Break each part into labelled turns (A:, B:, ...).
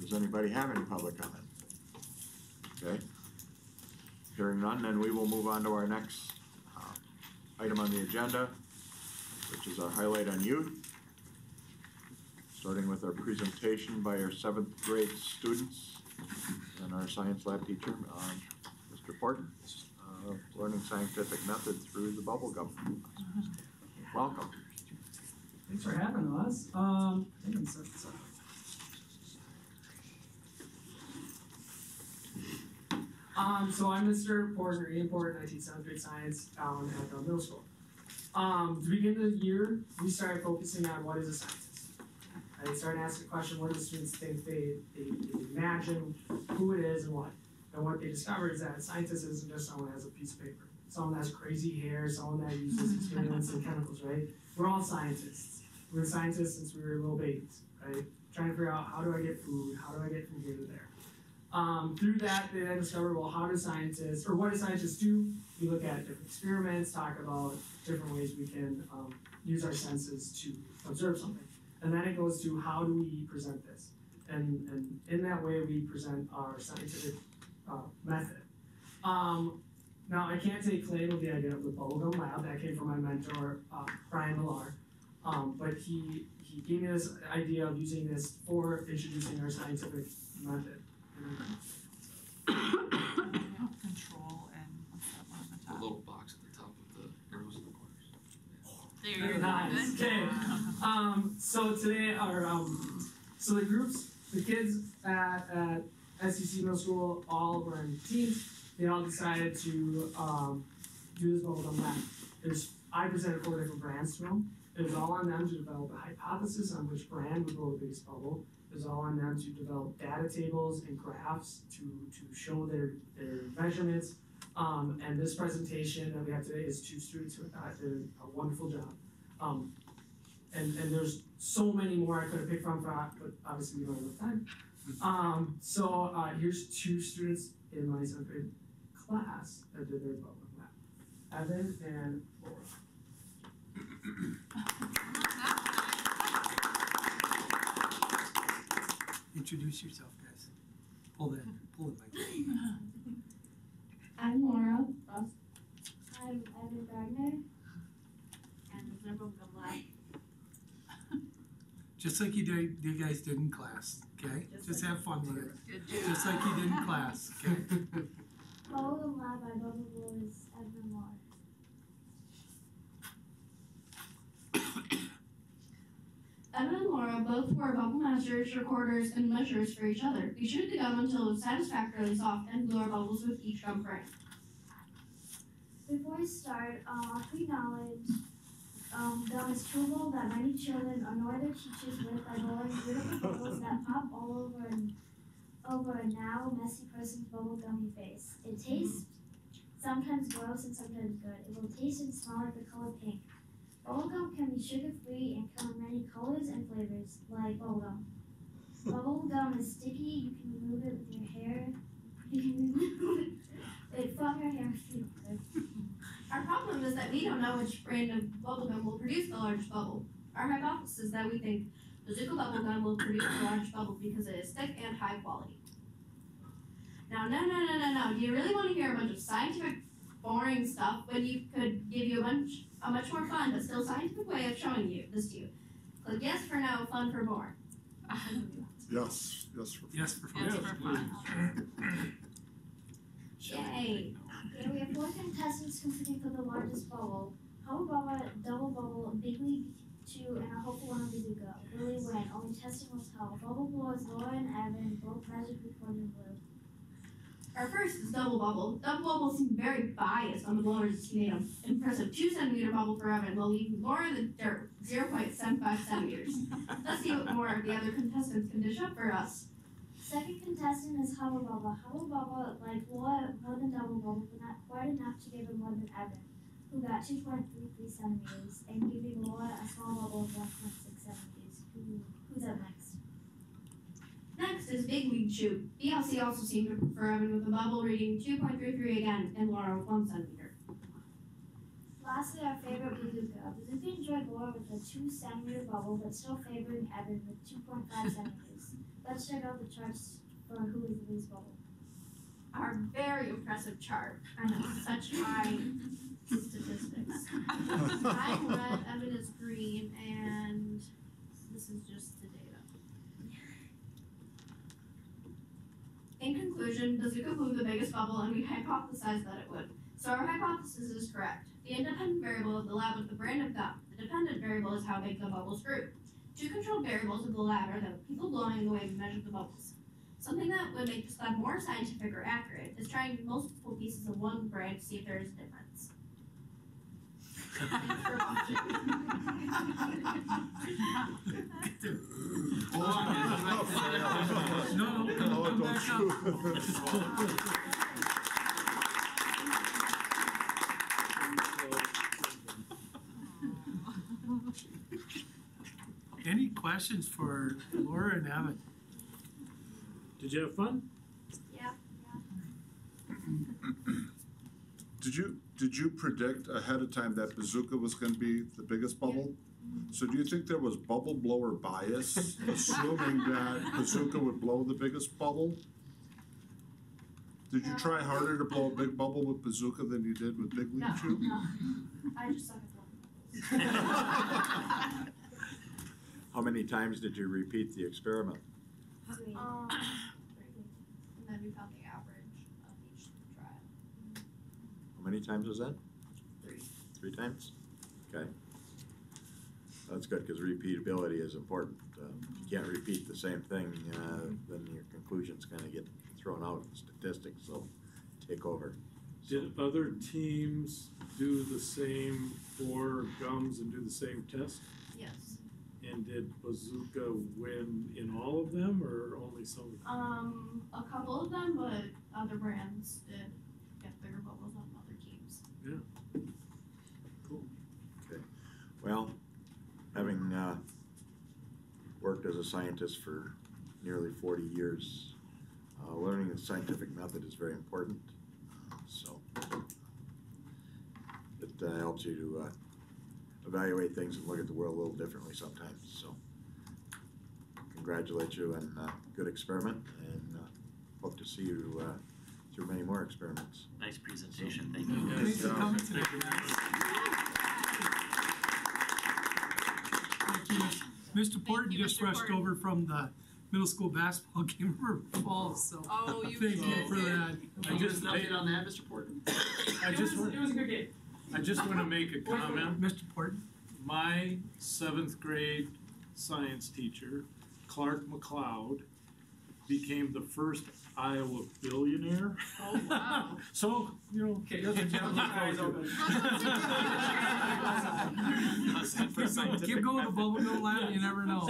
A: Does anybody have any public comment? Okay. Hearing none, then we will move on to our next item on the agenda, which is our highlight on youth. Starting with our presentation by our 7th grade students and our science lab teacher, Mr. Porton, learning scientific method through the bubble gum. Welcome.
B: Thanks for having us. I can set this up. So I'm Mr. Porton, Ian Porton. I teach 7th grade science at the middle school. To begin the year, we started focusing on what is a scientist. I started asking the question, what do the students think they imagine who it is and what? And what they discovered is that a scientist isn't just someone who has a piece of paper. Someone that has crazy hair, someone that uses experiments and chemicals, right? We're all scientists. We've been scientists since we were little babies, right? Trying to figure out, how do I get food? How do I get from here to there? Through that, they then discovered, well, how do scientists, or what do scientists do? We look at different experiments, talk about different ways we can use our senses to observe something. And then it goes to, how do we present this? And in that way, we present our scientific method. Now, I can't take claim of the idea of the bubblegum lab. That came from my mentor, Brian Millar. But he gave me this idea of using this for introducing our scientific method.
C: Control and what's that one on the top?
D: The little box at the top with the arrows in the corners.
C: There you go.
B: Nice. Okay. So today, so the groups, the kids at SCC Middle School, all were in teams. They all decided to do this bubblegum lab. I presented 4 different brands to them. It was all on them to develop a hypothesis on which brand would blow the biggest bubble. It was all on them to develop data tables and graphs to show their measurements. And this presentation that we have today is 2 students who did a wonderful job. And there's so many more I could have picked from, but obviously we don't have enough time. So here's 2 students in my 7th grade class that did their bubblegum lab. Evan and Laura.
E: Introduce yourself, guys. Pull it like
F: I'm Laura. I'm Evan Gardner. And the bubblegum lab.
E: just like you guys did in class, okay? Just have fun with it.
C: Good job.
E: Just like you did in class, okay?
F: Bubblegum lab by Bubble is Evan Laura. Evan and Laura both wore bubble measures, recorders, and measures for each other. We chewed the gum until it was satisfactorily soft and blew our bubbles with each gum frame. Before we start, we acknowledge gum is chewable that many children annoy their teachers with by blowing beautiful bubbles that pop all over a now messy person's bubble gummy face. It tastes sometimes gross and sometimes good. It will taste and smell like the color pink. Bubblegum can be sugar-free and come in many colors and flavors, like bubblegum. Bubblegum is sticky. You can remove it with your hair. You can remove it from your hair if you want. Our problem is that we don't know which brand of bubblegum will produce the largest bubble. Our hypothesis is that we think Bazooka bubblegum will produce the largest bubble because it is thick and high quality. Now, no. Do you really want to hear a bunch of scientific, boring stuff when you could give you a much more fun but still scientific way of showing you this to you? Click yes for no, fun for more.
A: Yes for
E: Yes, for fun.
C: Yes, for fun.
F: Yay! Okay, we have 4 contestants competing for the largest bubble. Hubba Bubba, Double Bubble, Big League 2, and a hopeful one of Bazooka. Really win, only testing was hell. Bubble Blowers Laura and Evan, both magically recorded in blue. Our first is Double Bubble. Double Bubble seemed very biased on the blowers as he made them. Impressive 2 centimeter bubble for Evan, while leaving Laura the dirt 0.75 centimeters. Let's see what more of the other contestants can dish up for us. Second contestant is Hubba Bubba. Hubba Bubba liked Laura more than Double Bubble, but not quite enough to give him more than Evan, who got 2.33 centimeters, and giving Laura a small bubble of 1.6 centimeters. Who's up next? Next is Big League Shoot. BLC also seemed to prefer Evan with a bubble reading 2.33 again, and Laura with 1 centimeter. Lastly, our favorite Bazooka. Bazooka enjoyed Laura with a 2 centimeter bubble, but still favoring Evan with 2.5 centimeters. Let's check out the charts for who is the biggest bubble.
G: Our very impressive chart. I know, such high statistics. I'm red, Evan is green, and this is just the data. In conclusion, Bazooka blew the biggest bubble, and we hypothesized that it would. So our hypothesis is correct. The independent variable of the lab was the brand of gum. The dependent variable is how big the bubbles grew. Two controlled variables of the lab are the people blowing and the way we measured the bubbles. Something that would make this lab more scientific or accurate is trying multiple pieces of one brand to see if there is a difference. Thanks for watching.
E: No, come back up. Any questions for Laura and Evan?
H: Did you have fun?
F: Yeah.
I: Did you predict ahead of time that Bazooka was gonna be the biggest bubble? So do you think there was bubble blower bias, assuming that Bazooka would blow the biggest bubble? Did you try harder to blow a big bubble with Bazooka than you did with Big League
G: No,
I: Chew?
G: no. I just suck at blowing bubbles.
A: How many times did you repeat the experiment?
F: Three.
G: And then we found the average of each trial.
A: How many times was that?
G: 3.
A: 3 times? Okay. That's good, because repeatability is important. If you can't repeat the same thing, then your conclusion's gonna get thrown out in statistics, so take over.
H: Did other teams do the same for gums and do the same test?
G: Yes.
H: And did Bazooka win in all of them or only some of them?
G: A couple of them, but other brands did get bigger bubbles on other teams.
H: Cool.
A: Okay. Well, having worked as a scientist for nearly 40 years, learning the scientific method is very important. So it helps you to evaluate things and look at the world a little differently sometimes. So congratulate you on a good experiment, and hope to see you through many more experiments.
D: Nice presentation, thank you.
E: Thanks for coming today, Thank you. Mr. Porton just
C: Mr.
E: rushed
C: Porton.
E: over from the middle school basketball game for Falls, so
C: Oh, you
E: thank you
C: did.
E: for that.
H: I just,
D: on that, Mr. Porter?
H: I just
B: It was a good game.
H: I just want to make a comment.
E: Mr. Porton?
H: My 7th grade science teacher, Clark McLeod, became the first Iowa billionaire.
C: Oh, wow.
H: So, you know,
B: Okay,
H: that's a
B: keep your eyes open.
E: Keep going to Bubble Mill Lab, you never know.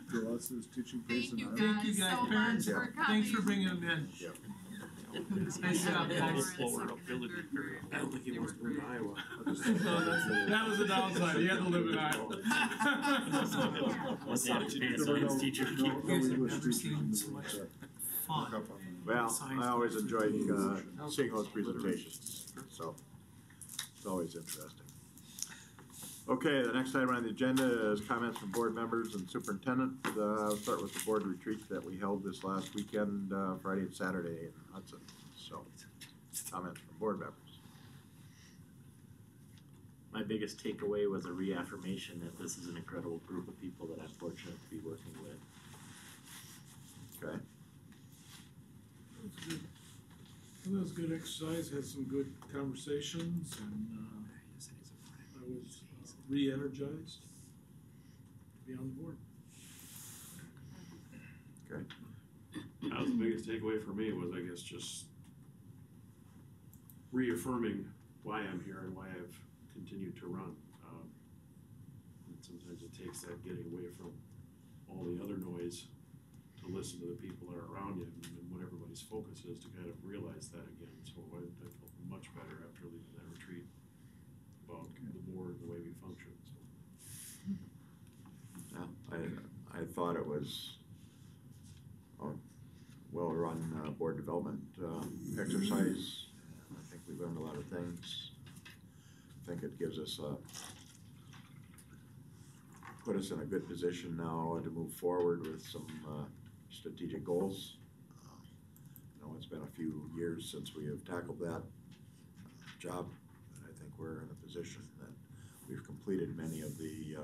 I: For us, it's teaching pace
C: Thank you
I: and
E: Thank you
C: guys
E: guys,
C: so much
E: parents.
C: for coming.
E: Thanks for bringing them in.
A: Yeah.
E: Nice job, guys.
D: Slower ability.
H: I don't think he wants to move to Iowa.
I: That
H: That was the downside, he had to live in Iowa.
D: Let's say it's a science teacher to keep.
E: You guys have never seen so much fun.
A: Well, I always enjoy seeing those presentations, so it's always interesting. Okay, the next item on the agenda is comments from board members and superintendent. I'll start with the board retreat that we held this last weekend, Friday and Saturday in Hudson. So, comments from board members.
J: My biggest takeaway was a reaffirmation that this is an incredible group of people that I'm fortunate to be working with.
A: Okay.
H: It was a good exercise, had some good conversations, and I was re-energized to be on the board.
A: Okay.
K: That was the biggest takeaway for me was, I guess, just reaffirming why I'm here and why I've continued to run. And sometimes it takes that getting away from all the other noise to listen to the people that are around you and what everybody's focus is to kind of realize that again. So I felt much better after leaving that retreat about the board and the way we function. So.
A: Yeah, I thought it was a well-run board development exercise. I think we learned a lot of things. I think it gives us put us in a good position now to move forward with some strategic goals. I know it's been a few years since we have tackled that job, and I think we're in a position that we've completed many of the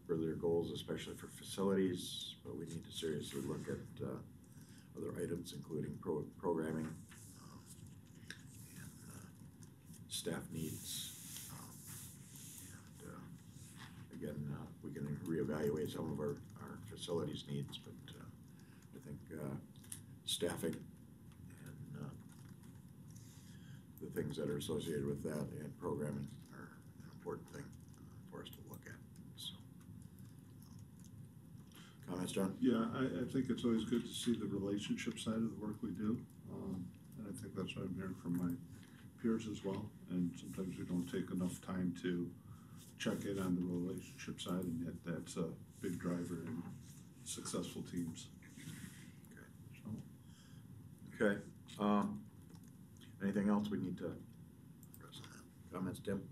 A: earlier goals, especially for facilities, but we need to seriously look at other items, including programming and staff needs. Again, we can reevaluate some of our facilities needs, but I think staffing and the things that are associated with that and programming are an important thing for us to look at. So, comments, John?
I: Yeah, I think it's always good to see the relationship side of the work we do. And I think that's what I'm hearing from my peers as well. And sometimes we don't take enough time to check in on the relationship side, and yet that's a big driver in successful teams.
A: Okay. Anything else we need to address on that? Comments, Tim?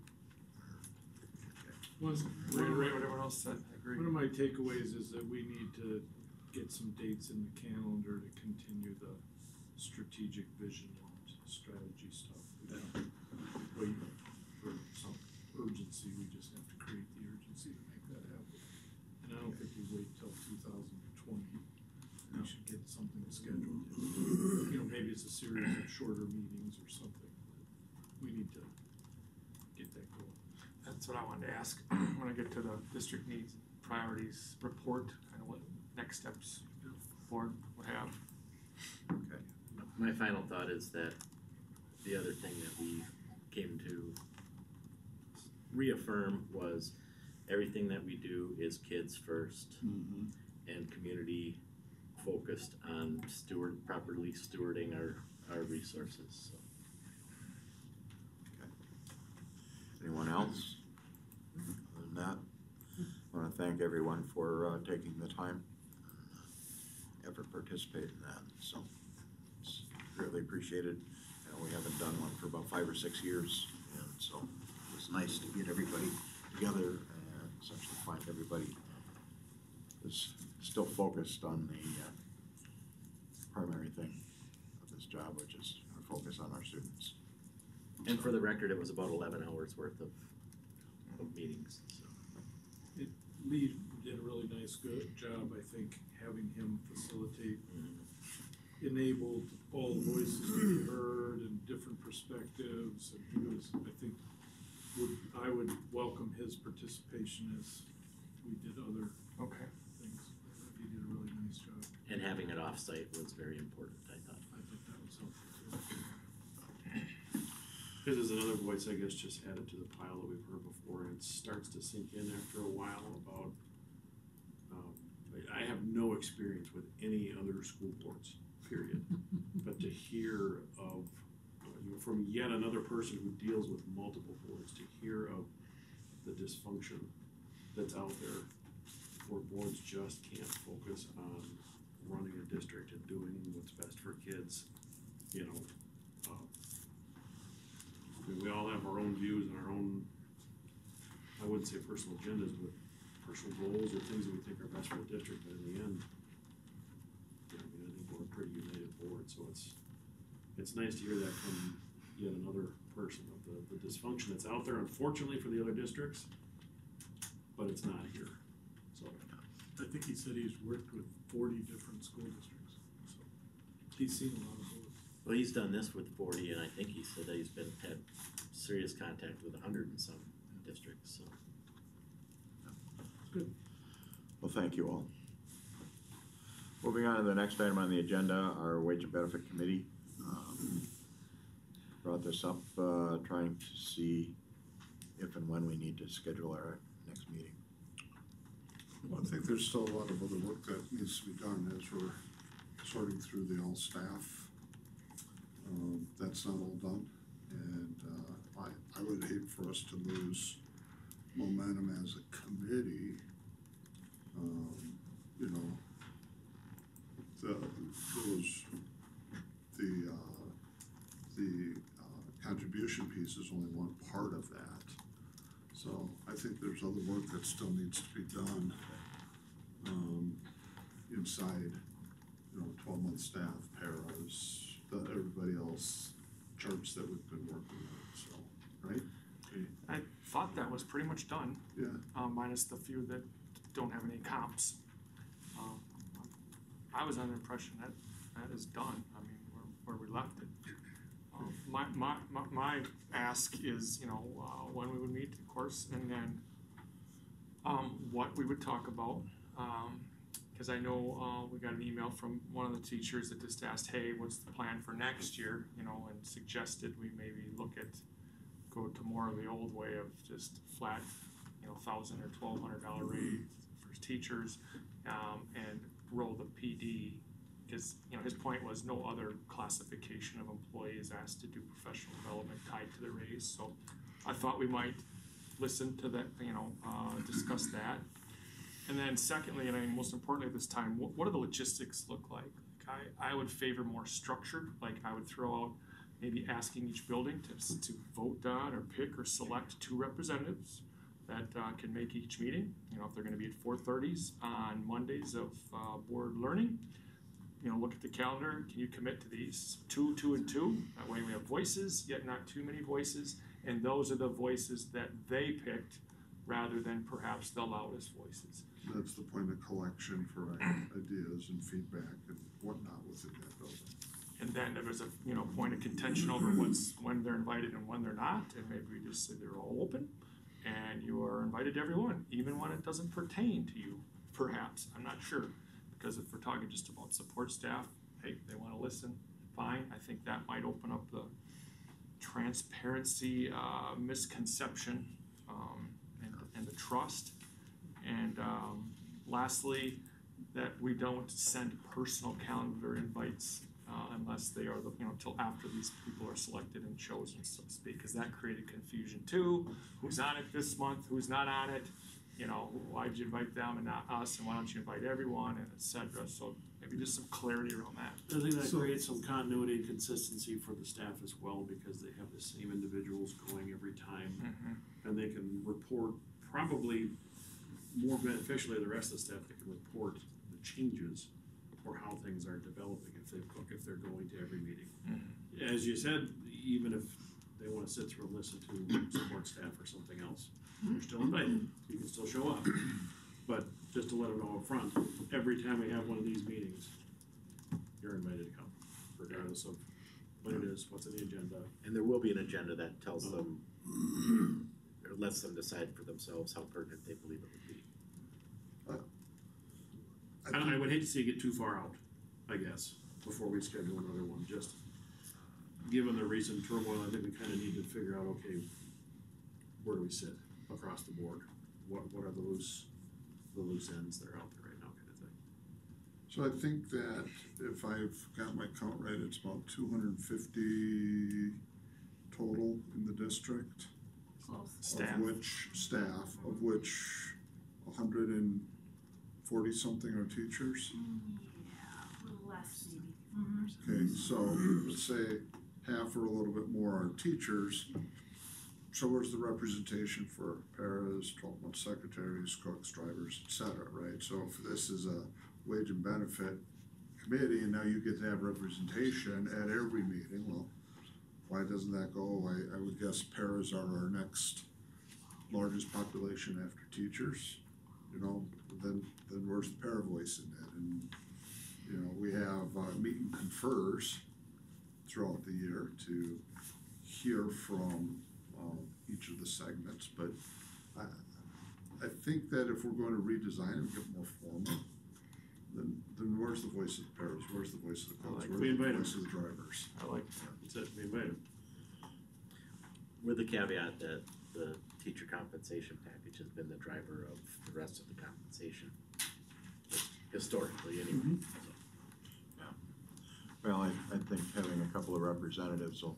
H: Reiterate what everyone else said, I agree. One of my takeaways is that we need to get some dates in the calendar to continue the strategic vision and strategy stuff. We don't wait for some urgency, we just have to create the urgency to make that happen. And I don't think we wait till 2020. We should get something scheduled. You know, maybe it's a series of shorter meetings or something. We need to get that going.
L: That's what I wanted to ask when I get to the district needs priorities report, kind of what next steps the board would have.
A: Okay.
J: My final thought is that the other thing that we came to reaffirm was everything that we do is kids first and community focused on properly stewarding our resources. So.
A: Okay. Anyone else? Other than that, I want to thank everyone for taking the time and effort to participate in that. So it's really appreciated. We haven't done one for about 5 or 6 years, and so it was nice to get everybody together and essentially find everybody is still focused on the primary thing of this job, which is our focus on our students.
J: And for the record, it was about 11 hours worth of meetings. So.
H: Lee did a really nice good job, I think, having him facilitate, enabled all the voices to be heard and different perspectives, and he was, I think, I would welcome his participation as we did other things. He did a really nice job.
J: And having it off-site was very important, I thought.
H: I think that was helpful too.
K: Because there's another voice, I guess, just added to the pile that we've heard before, and it starts to sink in after a while about, I have no experience with any other school boards, period. But to hear of, from yet another person who deals with multiple boards, to hear of the dysfunction that's out there, where boards just can't focus on running a district and doing what's best for kids, you know. I mean, we all have our own views and our own, I wouldn't say personal agendas, but personal goals or things that we think are best for the district, but in the end, I think we're a pretty united board, so it's nice to hear that from yet another person of the dysfunction that's out there, unfortunately for the other districts, but it's not here, so.
H: I think he said he's worked with 40 different school districts, so he's seen a lot of boards.
J: Well, he's done this with 40, and I think he said that he's had serious contact with 100 and some districts, so.
H: Good.
A: Well, thank you all. Moving on to the next item on the agenda, our Wage and Benefit Committee brought this up, trying to see if and when we need to schedule our next meeting.
I: Well, I think there's still a lot of other work that needs to be done as we're sorting through the all staff. That's not all done, and I would hate for us to lose momentum as a committee. You know, the contribution piece is only one part of that. So I think there's other work that still needs to be done inside, you know, 12-month staff, paras, everybody else charts that we've been working with, so, right? Okay.
L: I thought that was pretty much done,
I: Yeah,
L: minus the few that don't have any comps. I was under the impression that that is done, I mean, where we left it. My ask is, when we would meet, of course, and then, what we would talk about. Cause I know, we got an email from one of the teachers that just asked, hey, what's the plan for next year, and suggested we maybe go to more of the old way of just flat, $1,000 or $1,200 raise for teachers, and roll the PD. Cause, his point was no other classification of employee is asked to do professional development tied to the raise, so I thought we might listen to that, discuss that. And then secondly, and I think most importantly at this time, what do the logistics look like? I would favor more structured, like I would throw out maybe asking each building to vote on or pick or select 2 representatives that can make each meeting. If they're gonna be at 4:30s on Mondays of board learning, look at the calendar, can you commit to these? 2, 2, and 2, that way we have voices, yet not too many voices, and those are the voices that they picked rather than perhaps the loudest voices.
I: that's the point of collection for ideas and feedback and whatnot within that building.
L: And then there was a, point of contention over when they're invited and when they're not, and maybe we just say they're all open, and you are invited everyone, even when it doesn't pertain to you, perhaps, I'm not sure. Because if we're talking just about support staff, hey, they wanna listen, fine, I think that might open up the transparency, misconception, and the trust. And lastly, that we don't send personal calendar invites unless they are till after these people are selected and chosen, so to speak, because that created confusion too. Who's on it this month, who's not on it, why'd you invite them and not us, and why don't you invite everyone, and et cetera, so maybe just some clarity around that.
K: I think that creates some continuity and consistency for the staff as well, because they have the same individuals going every time. And they can report probably more beneficially to the rest of the staff, they can report the changes or how things are developing if they're going to every meeting. As you said, even if they wanna sit through and listen to support staff or something else, you're still invited, you can still show up. But just to let them know up front, every time we have one of these meetings, you're invited to come, regardless of what it is, what's on the agenda.
J: And there will be an agenda that tells them, or lets them decide for themselves how pertinent they believe it would be.
K: I would hate to see it get too far out, I guess, before we schedule another one, just given the recent turmoil, I think we kinda need to figure out, okay, where do we sit across the board? What are the loose ends that are out there right now, kind of thing.
I: So I think that if I've got my count right, it's about 250 total in the district.
L: Staff.
I: Of which 140 something are teachers.
C: Yeah, a little less maybe.
I: Okay, so let's say half or a little bit more are teachers. So where's the representation for paras, 12-month secretaries, cooks, drivers, et cetera, right? So if this is a wage and benefit committee and now you get to have representation at every meeting, well, why doesn't that go? I would guess paras are our next largest population after teachers, then where's the para voice in it? And, we have meet and confers throughout the year to hear from each of the segments, but I think that if we're going to redesign and get more formal, then where's the voice of the paras, where's the voice of the coaches, where's the voice of the drivers?
K: I like that, that's it, we invite them.
J: With the caveat that the teacher compensation package has been the driver of the rest of the compensation, historically anyway, so.
A: Well, I think having a couple of representatives will,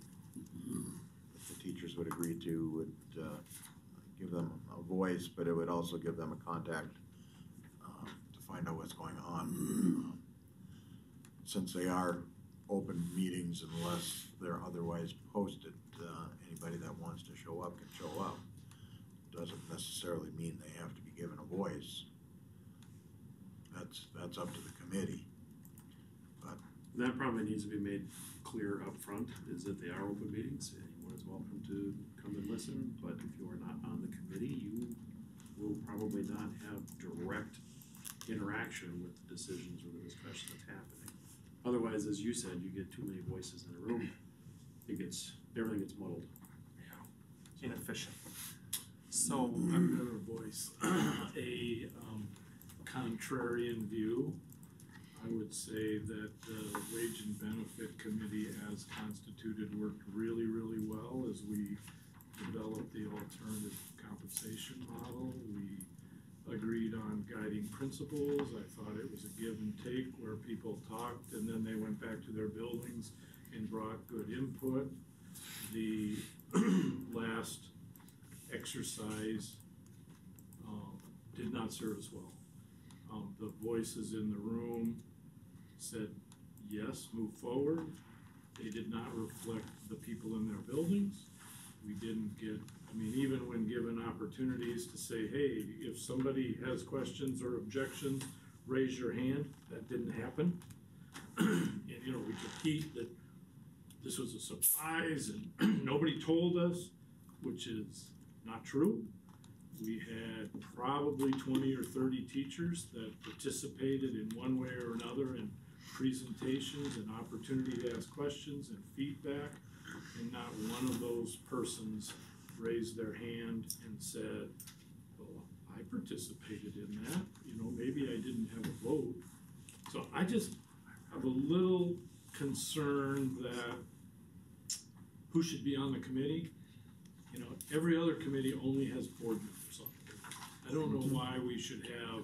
A: if the teachers would agree to, would give them a voice, but it would also give them a contact to find out what's going on. Since they are open meetings unless they're otherwise posted, anybody that wants to show up can show up. Doesn't necessarily mean they have to be given a voice. That's up to the committee. But
K: That probably needs to be made clear up front. Is that they are open meetings, anyone is welcome to come and listen, but if you are not on the committee, you will probably not have direct interaction with the decisions or the discussion that's happening. Otherwise, as you said, you get too many voices in a room, everything gets muddled.
L: Inefficient. So,
H: I'm gonna voice a contrarian view. I would say that the Wage and Benefit Committee as constituted worked really, really well as we developed the alternative compensation model. We agreed on guiding principles. I thought it was a give and take where people talked and then they went back to their buildings and brought good input. The last exercise did not serve us well. The voices in the room said, yes, move forward. They did not reflect the people in their buildings. We didn't get, even when given opportunities to say, hey, if somebody has questions or objections, raise your hand, that didn't happen. And, we took heat that this was a surprise and nobody told us, which is not true. We had probably 20 or 30 teachers that participated in one way or another in presentations and opportunity to ask questions and feedback, and not one of those persons raised their hand and said, well, I participated in that, maybe I didn't have a vote. So I just have a little concern that who should be on the committee. Every other committee only has board members on it. I don't know why we should have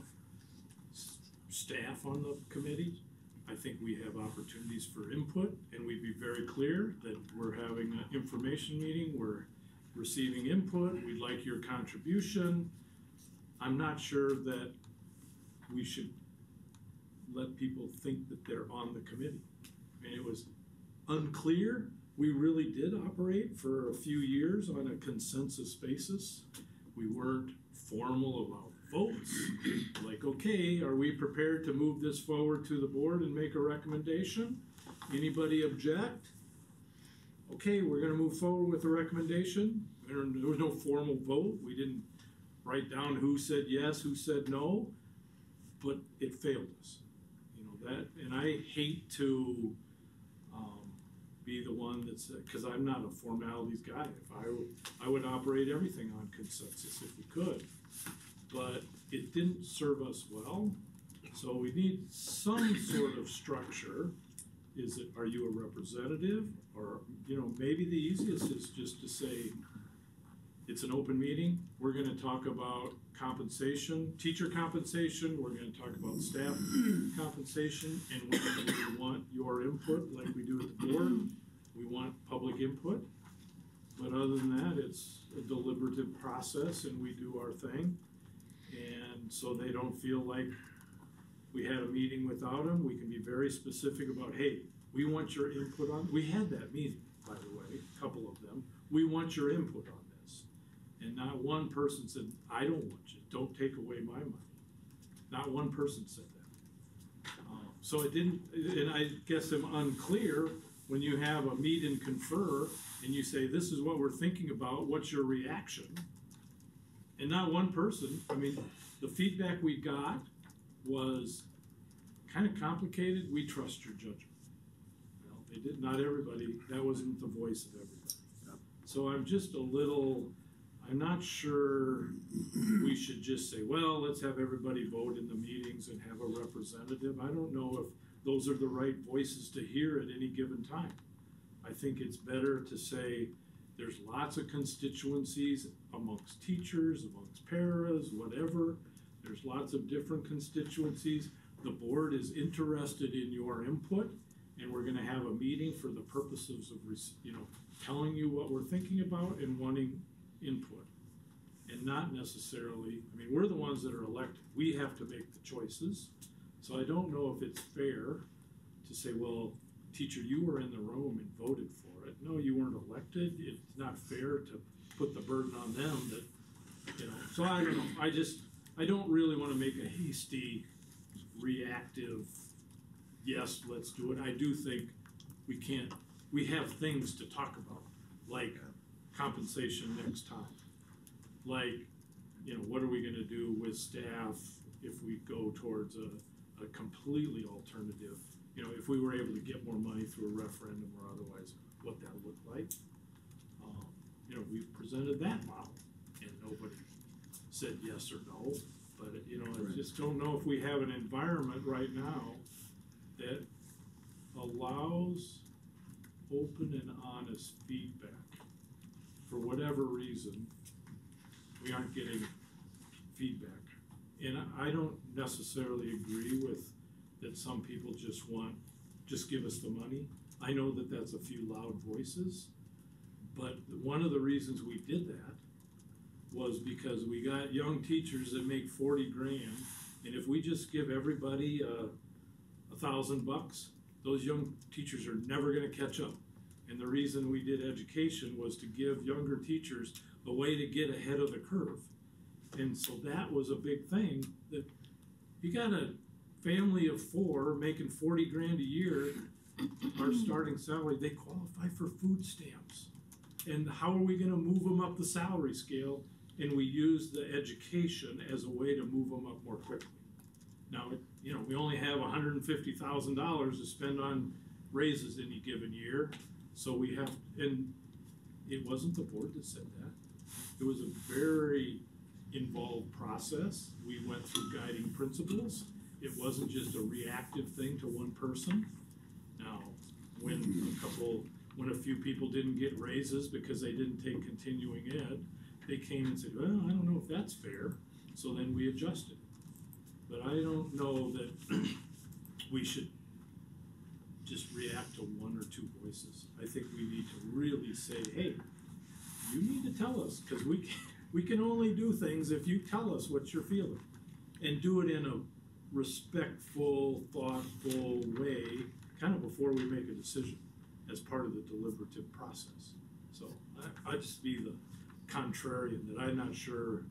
H: staff on the committee. I think we have opportunities for input, and we'd be very clear that we're having an information meeting, we're receiving input, we'd like your contribution. I'm not sure that we should let people think that they're on the committee. It was unclear. We really did operate for a few years on a consensus basis. We weren't formal about votes. Like, okay, are we prepared to move this forward to the board and make a recommendation? Anybody object? Okay, we're gonna move forward with a recommendation. There was no formal vote. We didn't write down who said yes, who said no, but it failed us. And I hate to be the one that's, because I'm not a formalities guy. I would operate everything on consensus if we could, but it didn't serve us well. So we need some sort of structure. Are you a representative? Or, maybe the easiest is just to say, it's an open meeting. We're gonna talk about compensation, teacher compensation. We're gonna talk about staff compensation, and we want your input like we do at the board. We want public input. But other than that, it's a deliberative process and we do our thing. And so they don't feel like we had a meeting without them. We can be very specific about, hey, we want your input on, we had that meeting, by the way, a couple of them. We want your input on this. And not one person said, I don't want you, don't take away my money. Not one person said that. So it didn't, and I guess I'm unclear when you have a meet and confer and you say, this is what we're thinking about, what's your reaction? And not one person, the feedback we got was kind of complicated. We trust your judgment. They did, not everybody, that wasn't the voice of everybody. Yeah. So I'm not sure we should just say, well, let's have everybody vote in the meetings and have a representative. I don't know if those are the right voices to hear at any given time. I think it's better to say there's lots of constituencies amongst teachers, amongst paras, whatever. There's lots of different constituencies. The board is interested in your input, and we're gonna have a meeting for the purposes of, telling you what we're thinking about and wanting input. And not necessarily, we're the ones that are elected. We have to make the choices. So I don't know if it's fair to say, well, teacher, you were in the room and voted for it. No, you weren't elected. It's not fair to put the burden on them that, so I don't know. I don't really want to make a hasty, reactive yes, let's do it. I do think we have things to talk about, like compensation next time. Like, what are we gonna do with staff if we go towards a completely alternative? If we were able to get more money through a referendum or otherwise, what that would look like. We've presented that model and nobody said yes or no. But, I just don't know if we have an environment right now that allows open and honest feedback. For whatever reason, we aren't getting feedback. And I don't necessarily agree with that some people just give us the money. I know that that's a few loud voices, but one of the reasons we did that was because we got young teachers that make 40 grand, and if we just give everybody $1,000, those young teachers are never gonna catch up. And the reason we did education was to give younger teachers a way to get ahead of the curve. And so that was a big thing, that you got a family of 4 making 40 grand a year, our starting salary, they qualify for food stamps. And how are we gonna move them up the salary scale? And we use the education as a way to move them up more quickly. Now, we only have $150,000 to spend on raises any given year. So we have, and it wasn't the board that said that. It was a very involved process. We went through guiding principles. It wasn't just a reactive thing to one person. Now, when a few people didn't get raises because they didn't take continuing ed, they came and said, well, I don't know if that's fair. So then we adjusted. But I don't know that we should just react to 1 or 2 voices. I think we need to really say, hey, you need to tell us, because we can only do things if you tell us what you're feeling, and do it in a respectful, thoughtful way, kind of before we make a decision as part of the deliberative process. So I'd just be the contrarian, that I'm not sure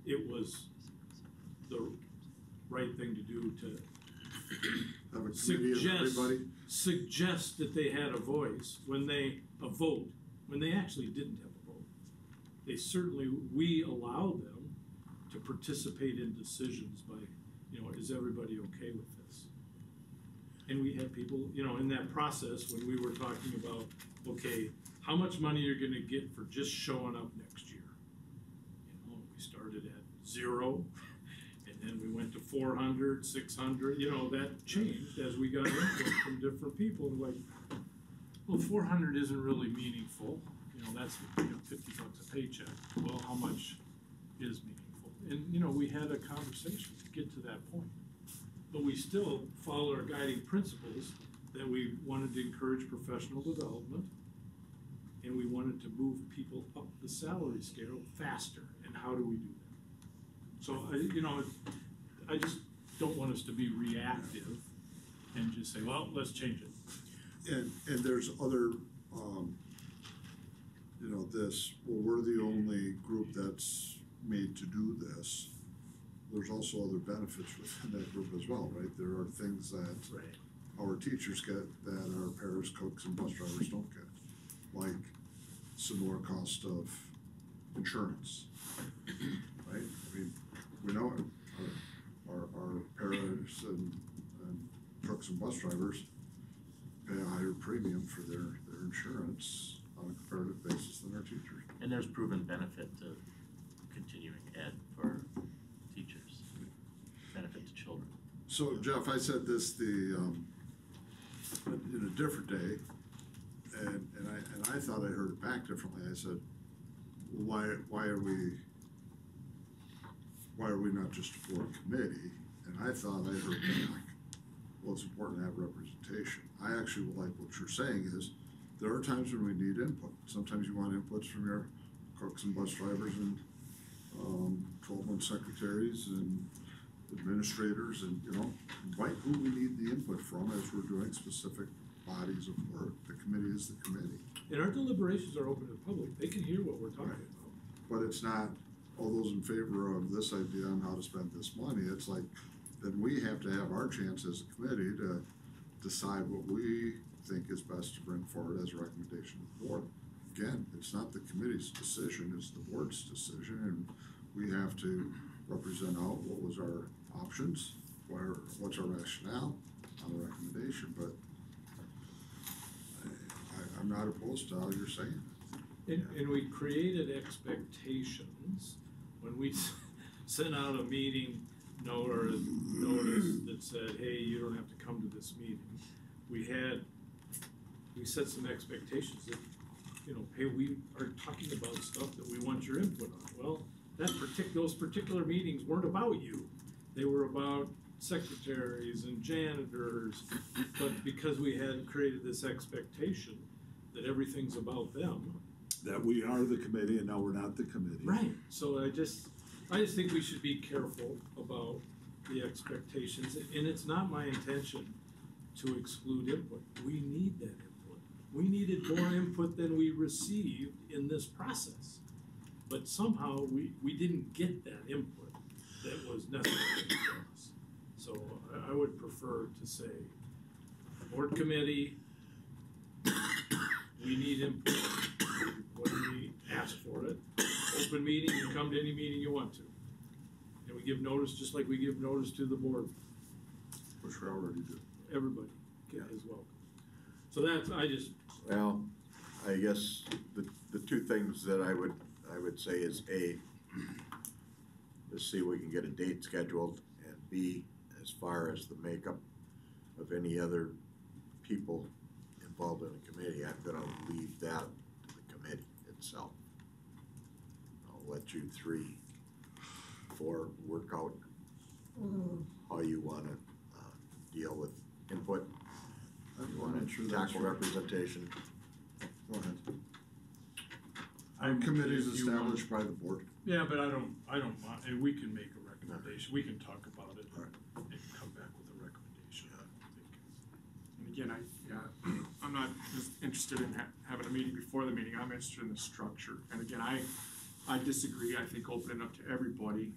H: it was the right thing to do to
I: have a committee of everybody.
H: Suggest that they had a voice when a vote, when they actually didn't have a vote. We allow them to participate in decisions by, is everybody okay with this? And we had people, in that process when we were talking about, okay, how much money you're gonna get for just showing up next year? We started at 0. And then we went to 400, 600, that changed as we got input from different people. Like, well, 400 isn't really meaningful. That's $50 a paycheck. Well, how much is meaningful? And, we had a conversation to get to that point. But we still followed our guiding principles that we wanted to encourage professional development, and we wanted to move people up the salary scale faster. And how do we do that? So, I just don't want us to be reactive and just say, well, let's change it.
I: And there's other, we're the only group that's made to do this. There's also other benefits within that group as well, right? There are things that our teachers get that our paras, cooks, and bus drivers don't get, like some more cost of insurance, right? I mean, we know our paras and trucks and bus drivers pay a higher premium for their insurance on a comparative basis than our teachers.
J: And there's proven benefit to continuing ed for teachers, benefit to children.
I: So Jeff, I said this in a different day, and I thought I heard it back differently. I said, why are we not just a board committee? And I thought I heard back, well, it's important to have representation. I actually would like what you're saying is, there are times when we need input. Sometimes you want inputs from your cooks and bus drivers and 12-month secretaries and administrators, and invite who we need the input from as we're doing specific bodies of work. The committee is the committee.
H: And our deliberations are open to the public. They can hear what we're talking about.
I: But it's not all those in favor of this idea on how to spend this money. It's like, then we have to have our chance as a committee to decide what we think is best to bring forward as a recommendation to the board. Again, it's not the committee's decision, it's the board's decision, and we have to represent out what was our options, what's our rationale on the recommendation, but I'm not opposed to how you're saying it.
H: And we created expectations when we sent out a meeting note or a notice that said, hey, you don't have to come to this meeting. We set some expectations that, you know, hey, we are talking about stuff that we want your input on. Well, those particular meetings weren't about you. They were about secretaries and janitors, but because we had created this expectation that everything's about them.
I: That we are the committee and now we're not the committee.
H: Right. So I just think we should be careful about the expectations, and it's not my intention to exclude input. We need that input. We needed more input than we received in this process. But somehow we didn't get that input that was necessary for us. So I would prefer to say, board committee, we need input when we ask for it. Open meeting, you come to any meeting you want to. And we give notice just like we give notice to the board.
I: Which we already do.
H: Everybody is welcome. So that's,
A: Well, I guess the two things that I would say is A, let's see if we can get a date scheduled, and B, as far as the makeup of any other people involved in a committee, I'm gonna leave that to the committee itself. I'll let you 3, 4 work out how you wanna deal with input. You wanna tackle representation.
I: Go ahead. Our committee is established by the board.
H: yeah, but I don't mind, and we can make a recommendation, we can talk about it and come back with a recommendation. And again, I'm not just interested in having a meeting before the meeting, I'm interested in the structure. And again, I disagree, I think opening up to everybody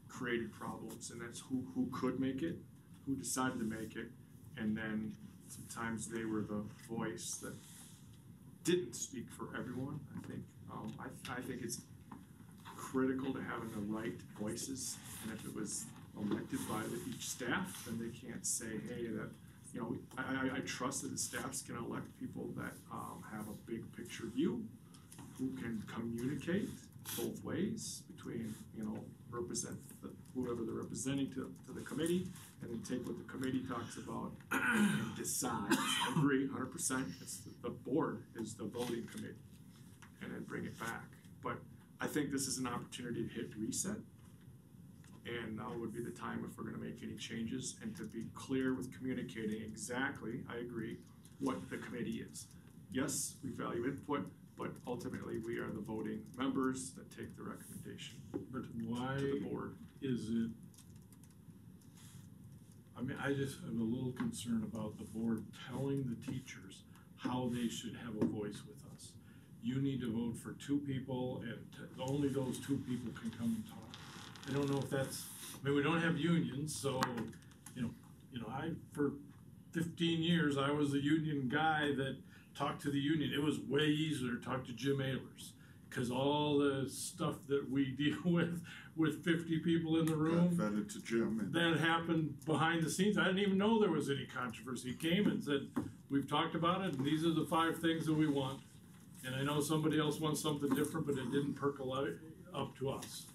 H: created problems, and that's who could make it, who decided to make it, and then sometimes they were the voice that didn't speak for everyone. I think it's critical to having the right voices, and if it was elected by each staff, then they can't say, hey, that, you know, I trust that the staffs can elect people that have a big picture view, who can communicate both ways between, you know, represent whoever they're representing to the committee, and then take what the committee talks about and decide. I agree 100%. It's the board is the voting committee, and then bring it back. But I think this is an opportunity to hit reset, and now would be the time if we're going to make any changes, and to be clear with communicating exactly, I agree, what the committee is. Yes, we value input, but ultimately we are the voting members that take the recommendation. But why
L: to the board.
H: Is it, I mean, I just am a little concerned about the board telling the teachers how they should have a voice with us. You need to vote for 2 people, and only those 2 people can come and talk. I don't know if that's, I mean, we don't have unions, so, you know, for 15 years, I was a union guy that talked to the union. It was way easier to talk to Jim Ehlers, because all the stuff that we deal with 50 people in the room,
I: Got vetted to Jim. And
H: that happened behind the scenes. I didn't even know there was any controversy. He came and said, we've talked about it, and these are the 5 things that we want. And I know somebody else wants something different, but it didn't percolate up to us.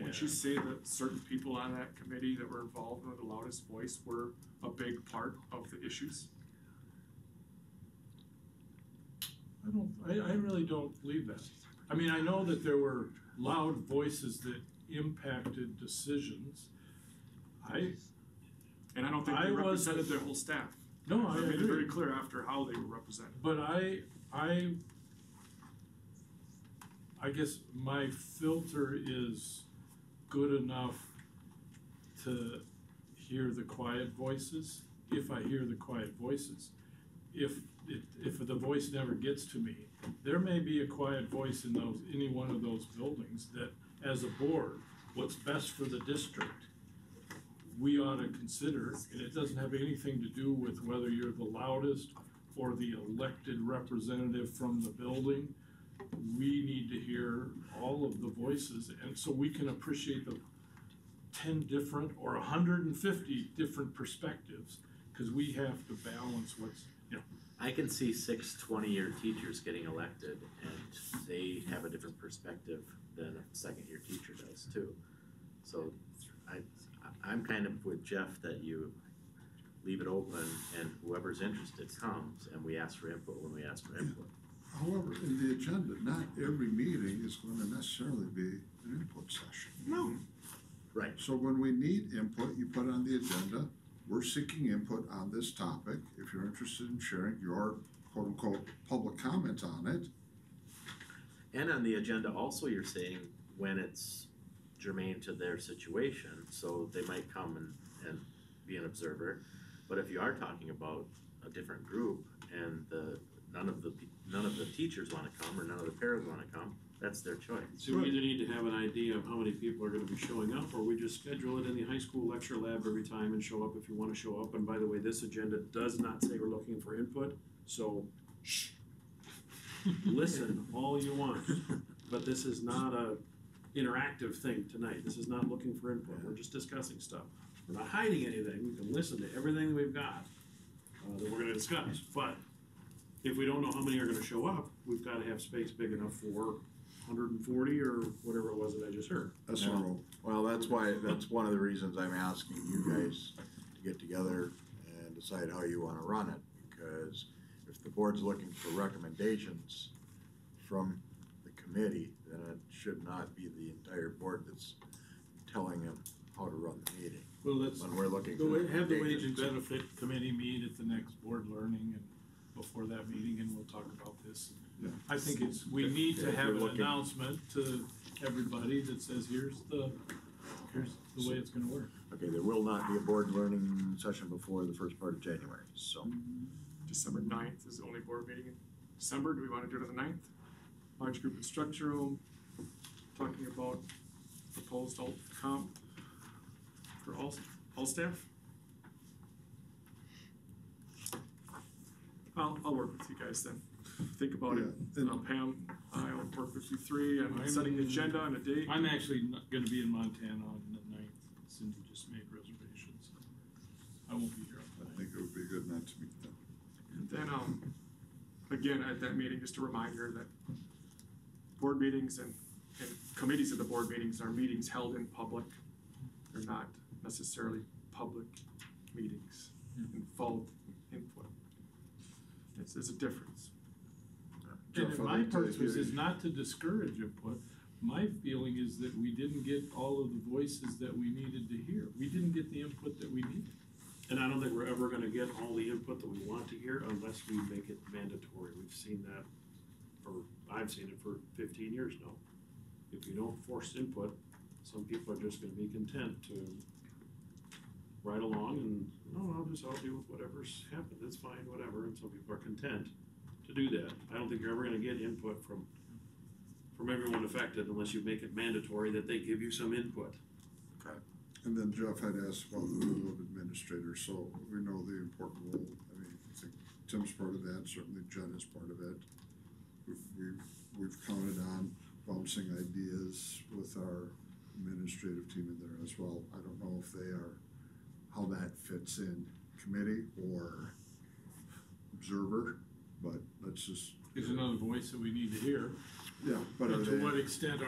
L: Would you say that certain people on that committee that were involved with the loudest voice were a big part of the issues?
H: I really don't believe that. I mean, I know that there were loud voices that impacted decisions.
L: And I don't think they represented their whole staff.
H: No, I
L: made
H: agree.
L: it very clear after how they were represented.
H: But I guess my filter is good enough to hear the quiet voices, if I hear the quiet voices. If the voice never gets to me, there may be a quiet voice in any one of those buildings that, as a board, what's best for the district, we ought to consider, and it doesn't have anything to do with whether you're the loudest or the elected representative from the building. We need to hear all of the voices, and so we can appreciate the 10 different or 150 different perspectives, because we have to balance what's,
J: I can see 6 20-year teachers getting elected, and they have a different perspective than a second-year teacher does too. So I'm kind of with Jeff that you leave it open, and whoever's interested comes, and we ask for input when we ask for input.
I: However, in the agenda, not every meeting is going to necessarily be an input session.
J: No. Right.
I: So when we need input, you put it on the agenda. We're seeking input on this topic. If you're interested in sharing your quote-unquote public comment on it.
J: And on the agenda also, you're saying when it's germane to their situation, so they might come and be an observer. But if you are talking about a different group and none of the teachers want to come or none of the parents want to come, that's their choice.
K: So we either need to have an idea of how many people are gonna be showing up, or we just schedule it in the high school lecture lab every time and show up if you wanna show up. And by the way, this agenda does not say we're looking for input, so shh. Listen all you want, but this is not a interactive thing tonight. This is not looking for input. We're just discussing stuff. We're not hiding anything. We can listen to everything we've got that we're gonna discuss. But if we don't know how many are gonna show up, we've gotta have space big enough for 140 or whatever it was that I just heard.
I: SRO.
A: Well, that's one of the reasons I'm asking you guys to get together and decide how you wanna run it, because if the board's looking for recommendations from the committee, then it should not be the entire board that's telling them how to run the meeting.
H: well, let's
A: When we're looking for
H: have the wage and
A: recommendations.
H: benefit committee meet at the next board learning and before that meeting, and we'll talk about this.
I: Yeah.
H: I think we need to
A: If
H: have
A: you're
H: an
A: looking-
H: announcement to everybody that says, here's the way it's gonna work.
A: Okay, there will not be a board learning session before the first part of January, so.
L: December 9th is the only board meeting in December. Do we want to do it on the 9th? Large group instructor room, talking about proposed alt comp for all staff. I'll work with you guys then. Think about it.
I: Yeah,
L: Pam, I'll work with you three on setting the agenda and a date.
H: I'm actually not gonna be in Montana on the 9th. Cindy just made reservations. I won't be here on
I: I
H: the
I: think it would be good not to meet them.
L: And then, again, at that meeting, just a reminder that board meetings and committees of the board meetings are meetings held in public. They're not necessarily public meetings and full input. There's a difference.
H: And
I: Jeff,
H: my
I: I'd like to
H: purpose
I: hear
H: is
I: you.
H: not to discourage input. My feeling is that we didn't get all of the voices that we needed to hear. We didn't get the input that we needed.
K: And I don't think we're ever gonna get all the input that we want to hear unless we make it mandatory. We've seen that I've seen it for 15 years now. If you don't force input, some people are just gonna be content to ride along and, I'll deal with whatever's happened, it's fine, whatever, and some people are content to do that. I don't think you're ever gonna get input from everyone affected unless you make it mandatory that they give you some input.
I: And then Jeff had asked about the role of administrator, so we know the important role. I mean, I think Tim's part of that, certainly Jen is part of it. We've counted on bouncing ideas with our administrative team in there as well. I don't know if they are, how that fits in committee or observer, but let's just.
H: Is another voice that we need to hear.
I: Yeah, but are
H: And to
I: they,
H: what extent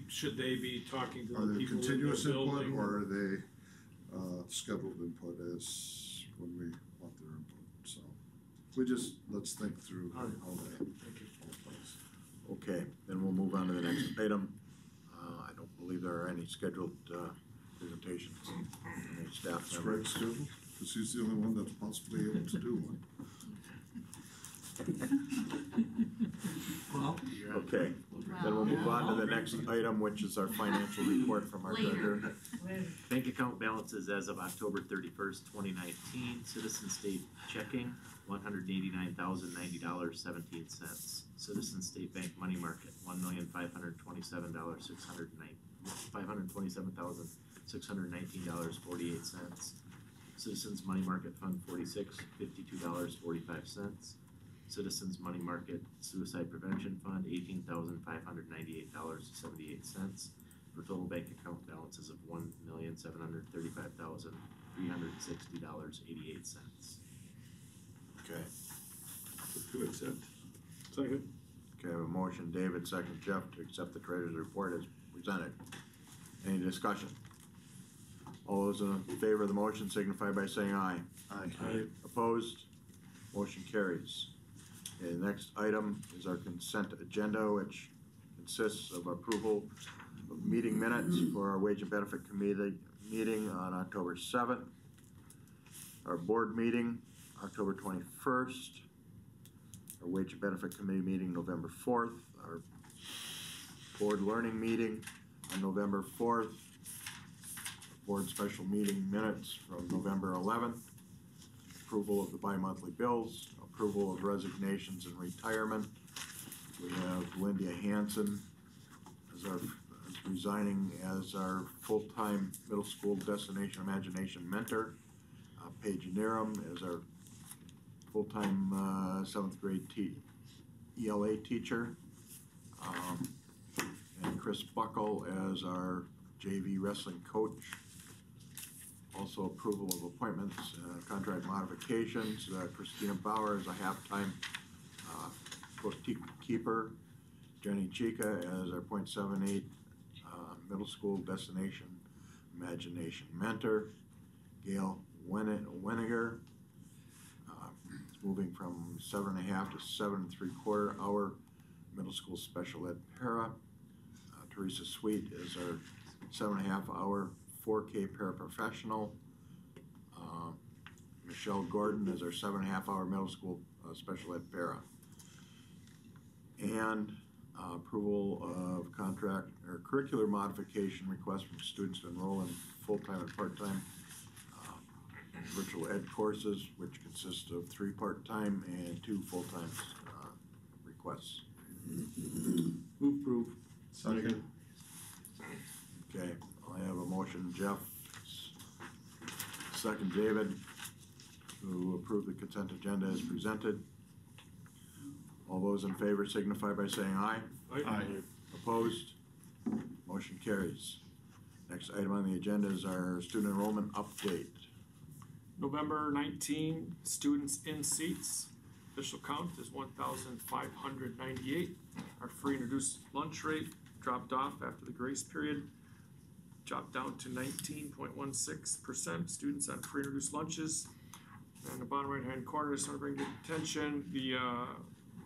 H: should they be talking to
I: are
H: the
I: they
H: people in the
I: continuous input
H: building?
I: or are they scheduled input as when we want their input? So let's think through
H: All right.
I: how that.
H: Thank you.
A: Okay, then we'll move on to the next item. I don't believe there are any scheduled presentations. Any staff
I: It's
A: members?
I: Greg's schedule, because he's the only one that's possibly able to do one.
E: Well,
A: Okay, then we'll move on to the next item, which is our financial report from our treasurer.
J: Bank account balances as of October 31st, 2019. Citizen State checking, $189,090.17. Citizen State Bank money market, $1,527,609. $527,609. $619.48. Citizens Money Market Fund 46, $52.45. Citizens Money Market Suicide Prevention Fund, $18,598.78, for total bank account balances of $1,735,360.88.
A: Okay.
H: To accept. Second.
A: Okay, I have a motion, David, second Jeff, to accept the treasurer's report as presented. Any discussion? All those in favor of the motion signify by saying aye.
I: Aye.
A: Opposed? Motion carries. Okay, the next item is our consent agenda, which consists of approval of meeting minutes for our Wage and Benefit Committee meeting on October 7th, our board meeting October 21st, our Wage and Benefit Committee meeting November 4th, our board learning meeting on November 4th, board special meeting minutes from November 11th, approval of the bi-monthly bills, approval of resignations and retirement. We have Lindia Hansen as resigning as our full-time middle school destination imagination mentor. Paige Niram as our full-time 7th grade ELA teacher. And Chris Buckle as our JV wrestling coach. Also approval of appointments, contract modifications. Christina Bauer as a halftime bookkeeper. Jenny Chica as our .78 middle school destination imagination mentor. Gail Weniger, moving from 7.5 to 7 3/4 hour middle school special ed para. Teresa Sweet is our 7.5 hour 4K paraprofessional. Michelle Gordon is our 7.5 hour middle school special ed para. And approval of contract or curricular modification request from students to enroll in full-time and part-time virtual ed courses, which consist of 3 part-time and 2 full-time requests.
H: Move approve.
I: Second.
A: Okay, I have a motion, Jeff, second David, to approve the consent agenda as presented. All those in favor signify by saying aye.
H: Aye.
A: Opposed? Motion carries. Next item on the agenda is our student enrollment update.
L: November 19, students in seats. Official count is 1,598. Our free and reduced lunch rate dropped off after the grace period, dropped down to 19.16% students on free and reduced lunches. And the bottom right-hand corner, just want to bring to your attention the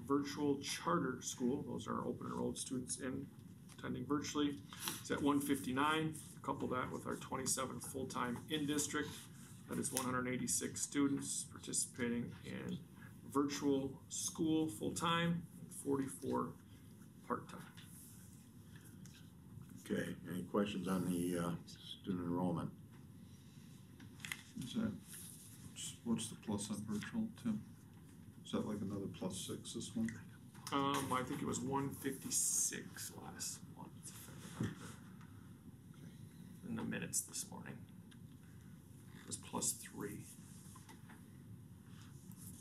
L: virtual charter school. Those are open enrolled students attending virtually. It's at 159. Couple that with our 27 full-time in-district. That is 186 students participating in virtual school full-time and 44 part-time.
A: Okay, any questions on the student enrollment?
I: Is that, what's the plus on virtual, Tim? Is that like another +6 this one?
L: I think it was 156 last month, if I remember. In the minutes this morning. It was +3.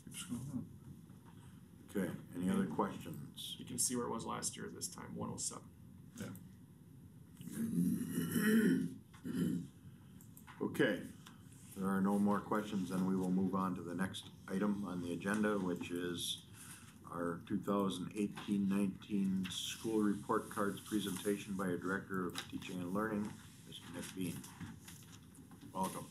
I: Keeps going up.
A: Okay, any other questions?
L: You can see where it was last year this time, 107.
A: Okay, there are no more questions, then we will move on to the next item on the agenda, which is our 2018-19 school report cards presentation by our Director of Teaching and Learning, Mr. Nick Bean. Welcome.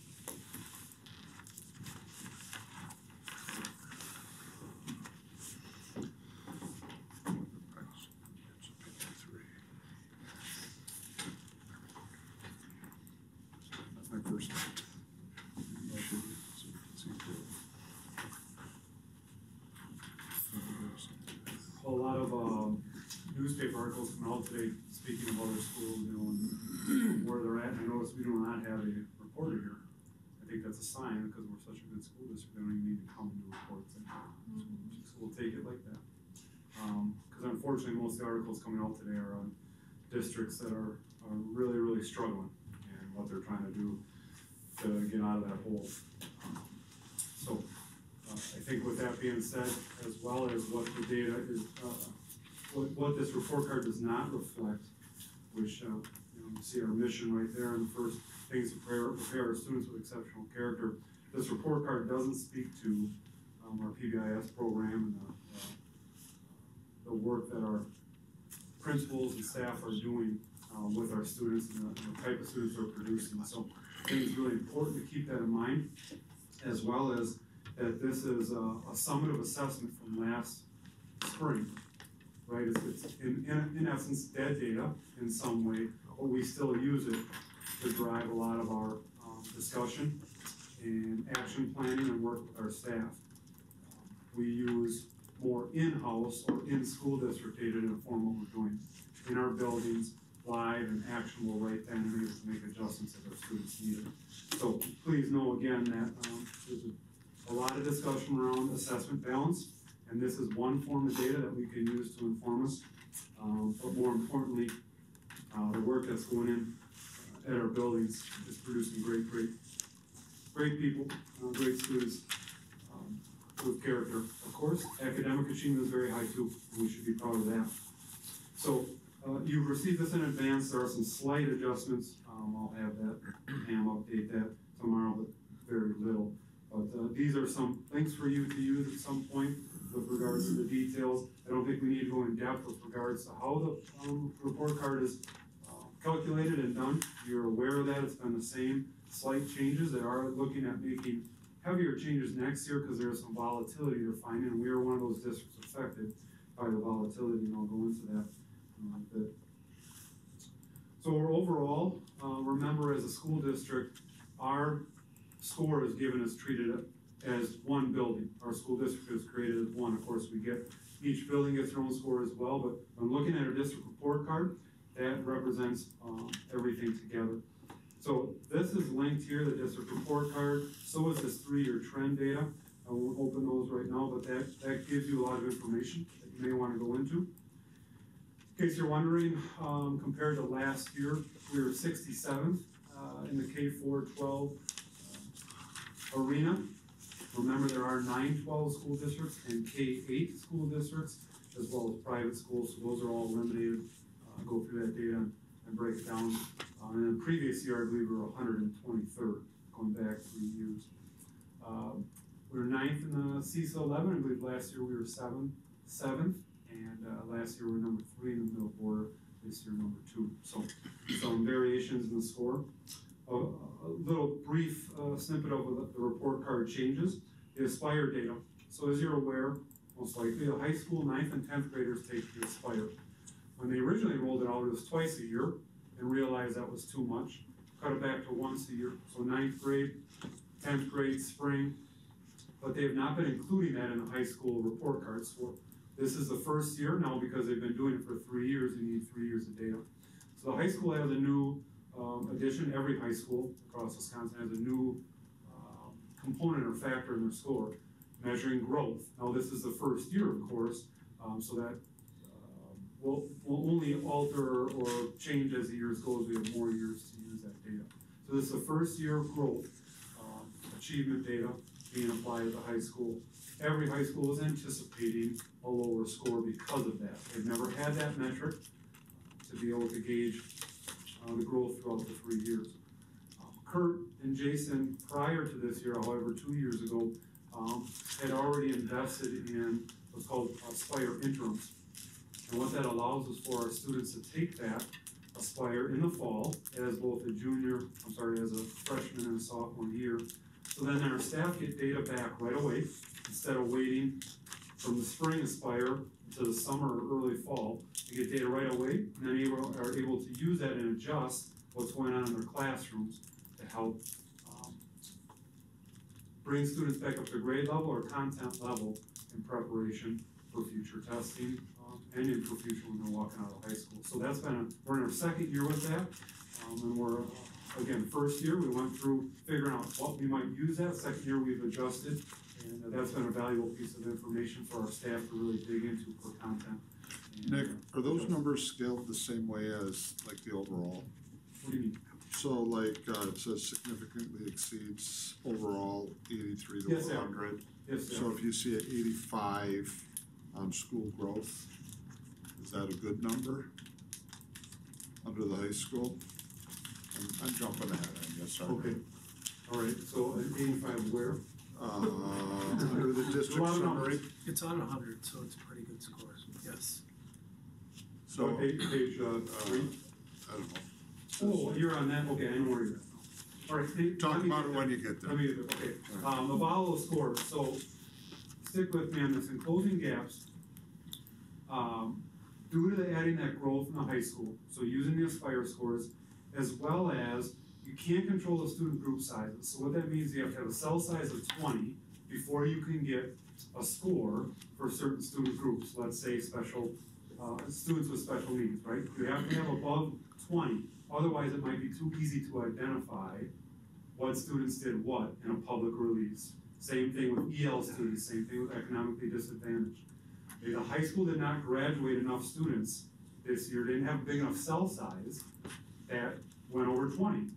I: My first time.
M: A lot of newspaper articles coming out today speaking of other schools, you know, and where they're at. And I noticed we do not have a reporter here. I think that's a sign because we're such a good school district. They don't even need to come and do reports. So we'll take it like that. Because unfortunately, most of the articles coming out today are on districts that are really, really struggling. And what they're trying to do to get out of that hole. So, I think with that being said, as well as what the data is, what this report card does not reflect, which, you see our mission right there in the first things to prepare our students with exceptional character. This report card doesn't speak to our PBIS program and the work that our principals and staff are doing with our students and the type of students they're producing. So I think it's really important to keep that in mind, as well as that this is a summative assessment from last spring, right? It's in essence dead data in some way, but we still use it to drive a lot of our discussion and action planning and work with our staff. We use more in-house or in-school district data to inform what we're doing in our buildings, live and actionable right then, and able to make adjustments as our students need it. So please know again that there's a lot of discussion around assessment balance, and this is one form of data that we can use to inform us. But more importantly, the work that's going in at our buildings is producing great people, great students with character. Of course, academic achievement is very high too, and we should be proud of that. So you've received this in advance. There are some slight adjustments. I'll have that, Pam update that tomorrow, but very little. But these are some links for you to use at some point with regards to the details. I don't think we need to go in depth with regards to how the report card is calculated and done. You're aware of that. It's been the same slight changes. They are looking at making heavier changes next year because there's some volatility they're finding, and we are one of those districts affected by the volatility, and I'll go into that in a bit. So overall, remember as a school district, our score is given as treated as one building. Our school district is created as one. Of course, each building gets their own score as well, but when looking at our district report card, that represents everything together. So this is linked here, the district report card. So is this 3-year trend data. I won't open those right now, but that gives you a lot of information that you may want to go into. In case you're wondering, compared to last year, we were 67th in the K-4-12 arena. Remember, there are 9-12 school districts and K-8 school districts, as well as private schools, so those are all eliminated. Go through that data and break it down. And the previous year, I believe we were 123rd, going back 3 years. We were 9th in the CISA 11. I believe last year we were 7th, and last year we were number 3 in the middle border. This year number 2. So some variations in the score. A little brief snippet of the report card changes. The Aspire data. So as you're aware, most likely the high school 9th and 10th graders take the Aspire. When they originally rolled it out, it was twice a year, and realized that was too much. Cut it back to once a year. So 9th grade, 10th grade, spring, but they have not been including that in the high school report cards. So this is the first year now, because they've been doing it for 3 years, you need 3 years of data. So the high school has a new addition. Every high school across Wisconsin has a new component or factor in their score, measuring growth. Now this is the first year, of course, so that will only alter or change as the years go, as we have more years to use that data. So this is the first year of growth, achievement data being applied at the high school. Every high school is anticipating a lower score because of that. They've never had that metric to be able to gauge the growth throughout the 3 years. Kurt and Jason, prior to this year, however, 2 years ago, had already invested in what's called Aspire interims. And what that allows is for our students to take that Aspire in the fall as both a as a freshman and a sophomore year. So then our staff get data back right away, instead of waiting from the spring Aspire to the summer or early fall. They get data right away, and then are able to use that and adjust what's going on in their classrooms to help bring students back up to grade level or content level in preparation for future testing and in for future when they're walking out of high school. So that's we're in our second year with that, and we're, again, first year we went through figuring out what we might use that. Second year we've adjusted, and that's been a valuable piece of information for our staff to really dig into for content. And,
I: Nick, are those numbers scaled the same way as like the overall?
M: What do you mean?
I: So like, it says significantly exceeds overall 83 to
M: Yes, sir.
I: 100.
M: Yes,
I: So if you see an 85 on school growth, is that a good number under the high school? I'm jumping ahead, I guess, sorry.
M: Okay, all right, so an 85 where?
I: Under the district
M: Well, no.
I: summary,
E: It's on 100, so it's a pretty good score, yes.
I: so,
M: What page, 3?
I: I don't know.
M: Oh, you're on that, okay, I know where you're at. All right.
I: Talk
M: let me
I: about
M: get
I: it
M: there.
I: when you get there.
M: Let me get there, okay. The follow scores, so stick with me on this, in closing gaps, due to the adding that growth in the high school, so using the Aspire scores, as well as you can't control the student group sizes. So what that means, you have to have a cell size of 20 before you can get a score for certain student groups, let's say special, students with special needs, right? You have to have above 20, otherwise it might be too easy to identify what students did what in a public release. Same thing with EL students, same thing with economically disadvantaged. Okay, the high school did not graduate enough students this year, didn't have a big enough cell size that went over 20.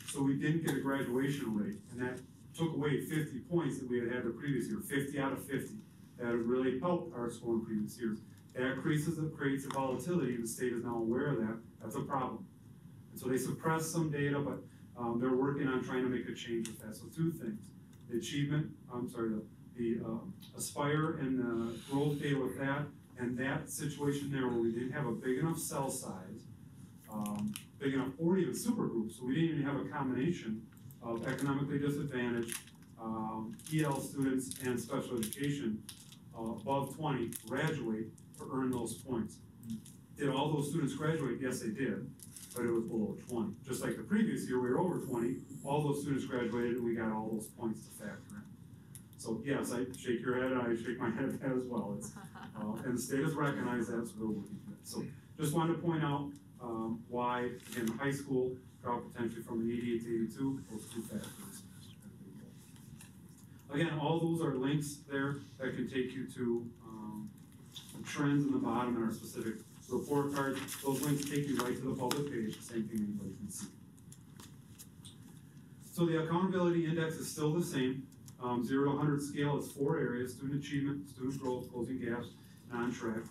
M: So we didn't get a graduation rate, and that took away 50 points that we had had the previous year, 50 out of 50. That had really helped our score in previous years. That creates a volatility, and the state is now aware of that. That's a problem. And so they suppressed some data, but they're working on trying to make a change with that. So two things, the achievement, the Aspire and the growth data with that, and that situation there where we didn't have a big enough cell size, big enough, or even super groups, so we didn't even have a combination of economically disadvantaged, EL students and special education above 20 graduate to earn those points. Did all those students graduate? Yes, they did, but it was below 20. Just like the previous year, we were over 20, all those students graduated and we got all those points to factor in. So yes, I shake your head, I shake my head at that as well. It's, and the state has recognized that, so we're working for that. So just wanted to point out why, in high school, drop potentially from an 88 to 82, those two factors. Again, all those are links there that can take you to the trends in the bottom and our specific report cards. Those links take you right to the public page, the same thing anybody can see. So the accountability index is still the same. 0 to 100 scale is 4 areas: student achievement, student growth, closing gaps, and on track.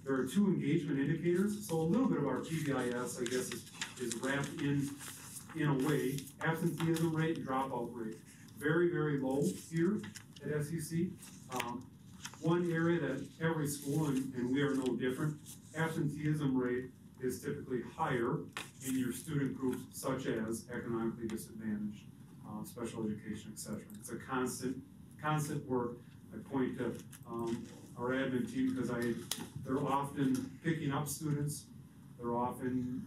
M: There are 2 engagement indicators, so a little bit of our PBIS, I guess, is wrapped in a way. Absenteeism rate and dropout rate. Very, very low here at SCC. One area that every school, and we are no different, absenteeism rate is typically higher in your student groups such as economically disadvantaged, special education, etc. It's a constant work. I point to our admin team because they're often picking up students. They're often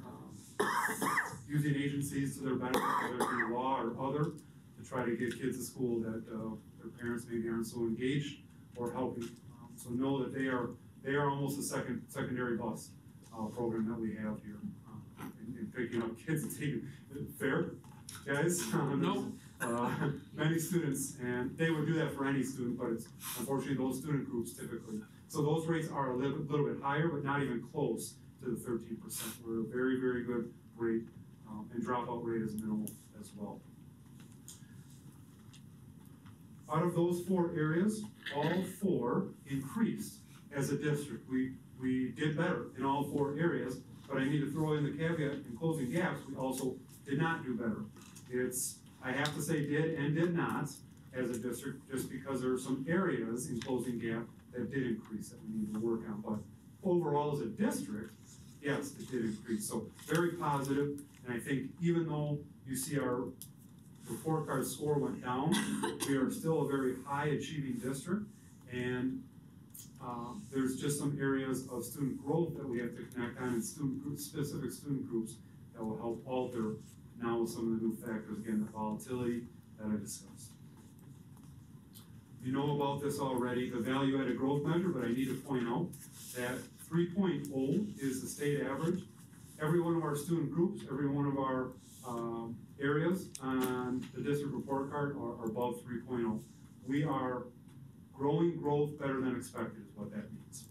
M: using agencies to their benefit, whether it be law or other, to try to get kids to school that their parents maybe aren't so engaged or helping. So know that they are almost a secondary bus program that we have here in picking up kids and taking. Fair, guys?
L: No.
M: Many students, and they would do that for any student, but it's unfortunately those student groups typically. So those rates are a little bit higher, but not even close to the 13%. We're a very, very good rate, and dropout rate is minimal as well. Out of those 4 areas, all 4 increased as a district. We did better in all 4 areas, but I need to throw in the caveat in closing gaps, we also did not do better. I have to say did and did not as a district, just because there are some areas in closing gap that did increase that we need to work on. But overall as a district, yes, it did increase. So very positive, and I think even though you see our report card score went down, we are still a very high achieving district, and there's just some areas of student growth that we have to connect on, and specific student groups that will help alter now with some of the new factors, again, the volatility that I discussed. You know about this already, the value-added growth measure, but I need to point out that 3.0 is the state average. Every one of our student groups, every one of our areas on the district report card are above 3.0. We are growing growth better than expected is what that means.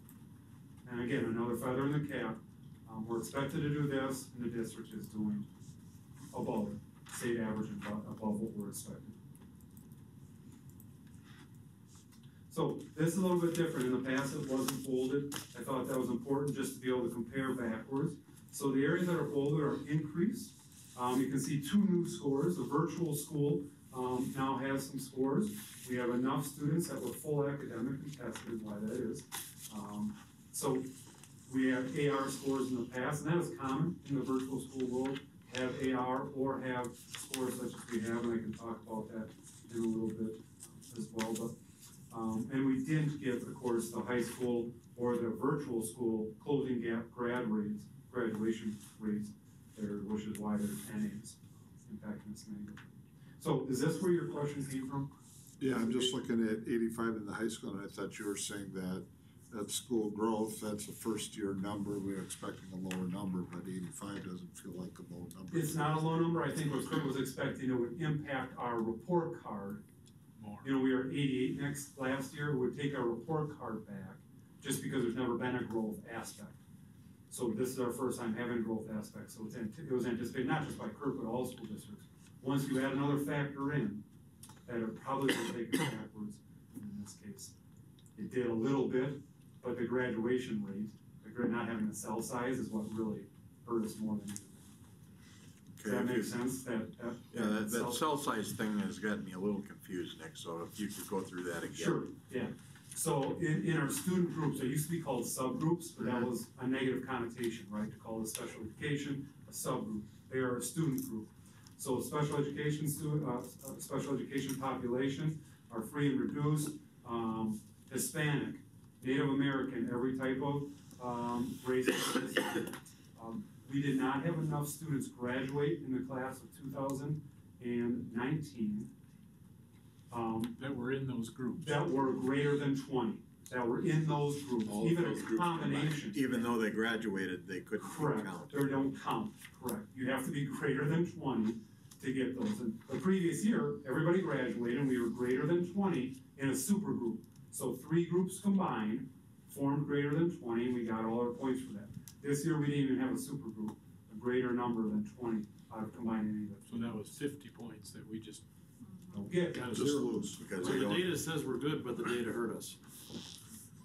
M: And again, another feather in the cap. We're expected to do this, and the district is doing above state average and above what we're expecting. So this is a little bit different. In the past, it wasn't bolded. I thought that was important just to be able to compare backwards. So the areas that are bolded are increased. You can see 2 new scores. The virtual school now has some scores. We have enough students that were full academic and tested, why that is. So we have AR scores in the past, and that is common in the virtual school world, have AR or have scores such as we have, and I can talk about that in a little bit as well. But and we didn't get, of course, the high school or the virtual school closing gap graduation rates there, which is why there's NAs impacting this negative. So is this where your question came from?
I: Yeah, I'm just looking at 85 in the high school, and I thought you were saying that school growth, that's a first year number, we're expecting a lower number, but 85 doesn't feel like a low number.
M: It's not a low number. I think what Kurt was expecting, it would impact our report card more. You know, we were 88 last year, it would take our report card back, just because there's never been a growth aspect. So this is our first time having a growth aspect, so it was anticipated, not just by Kurt, but all school districts. Once you add another factor in, that it probably will take it backwards in this case. It did a little bit, but the graduation rate, not having a cell size is what really hurt us more than anything. Does that make sense?
A: That cell size thing has gotten me a little confused, Nick, so if you could go through that again.
M: Sure, yeah. So in our student groups, they used to be called subgroups, but that was a negative connotation, right? To call it special education a subgroup. They are a student group. So special education population are free and reduced, Hispanic, Native American, every type of race. We did not have enough students graduate in the class of 2019.
H: That were in those groups.
M: That were greater than 20, that were in those groups,
A: All
M: even
A: those
M: a
A: groups
M: combination.
A: even though they graduated, they couldn't
M: Correct,
A: count.
M: they don't count, correct. You have to be greater than 20 to get those. And the previous year, everybody graduated and we were greater than 20 in a super group. So 3 groups combined formed greater than 20 and we got all our points for that. This year we didn't even have a super group, a greater number than 20 out of combined any of it.
H: So that was 50 points that we just
M: Don't get.
H: got
I: Just lose.
A: Because
K: So
A: they
K: the
A: don't,
K: data says we're good, but the data hurt us.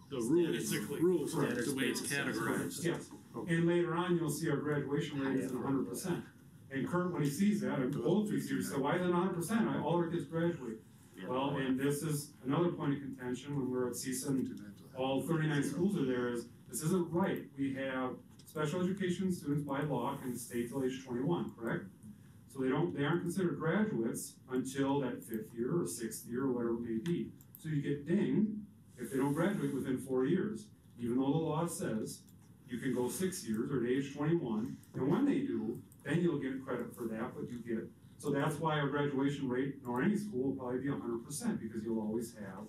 H: the rules,
K: Basically.
H: rules,
M: Correct.
H: the way it's categorized.
M: Yes, and later on, you'll see our graduation rate is at 100%. And Kurt, when he sees that, and both we see, he said, why is it 100%? All our kids graduate. Well, and this is another point of contention when we're at CSA, and all 39 schools are there, is this isn't right. We have special education students by law can stay till age 21, correct? So they aren't considered graduates until that 5th year or 6th year or whatever it may be. So you get dinged if they don't graduate within 4 years, even though the law says you can go 6 years or to age 21, and when they do, then you'll get credit for that, but you get, so that's why our graduation rate, nor any school, will probably be 100%, because you'll always have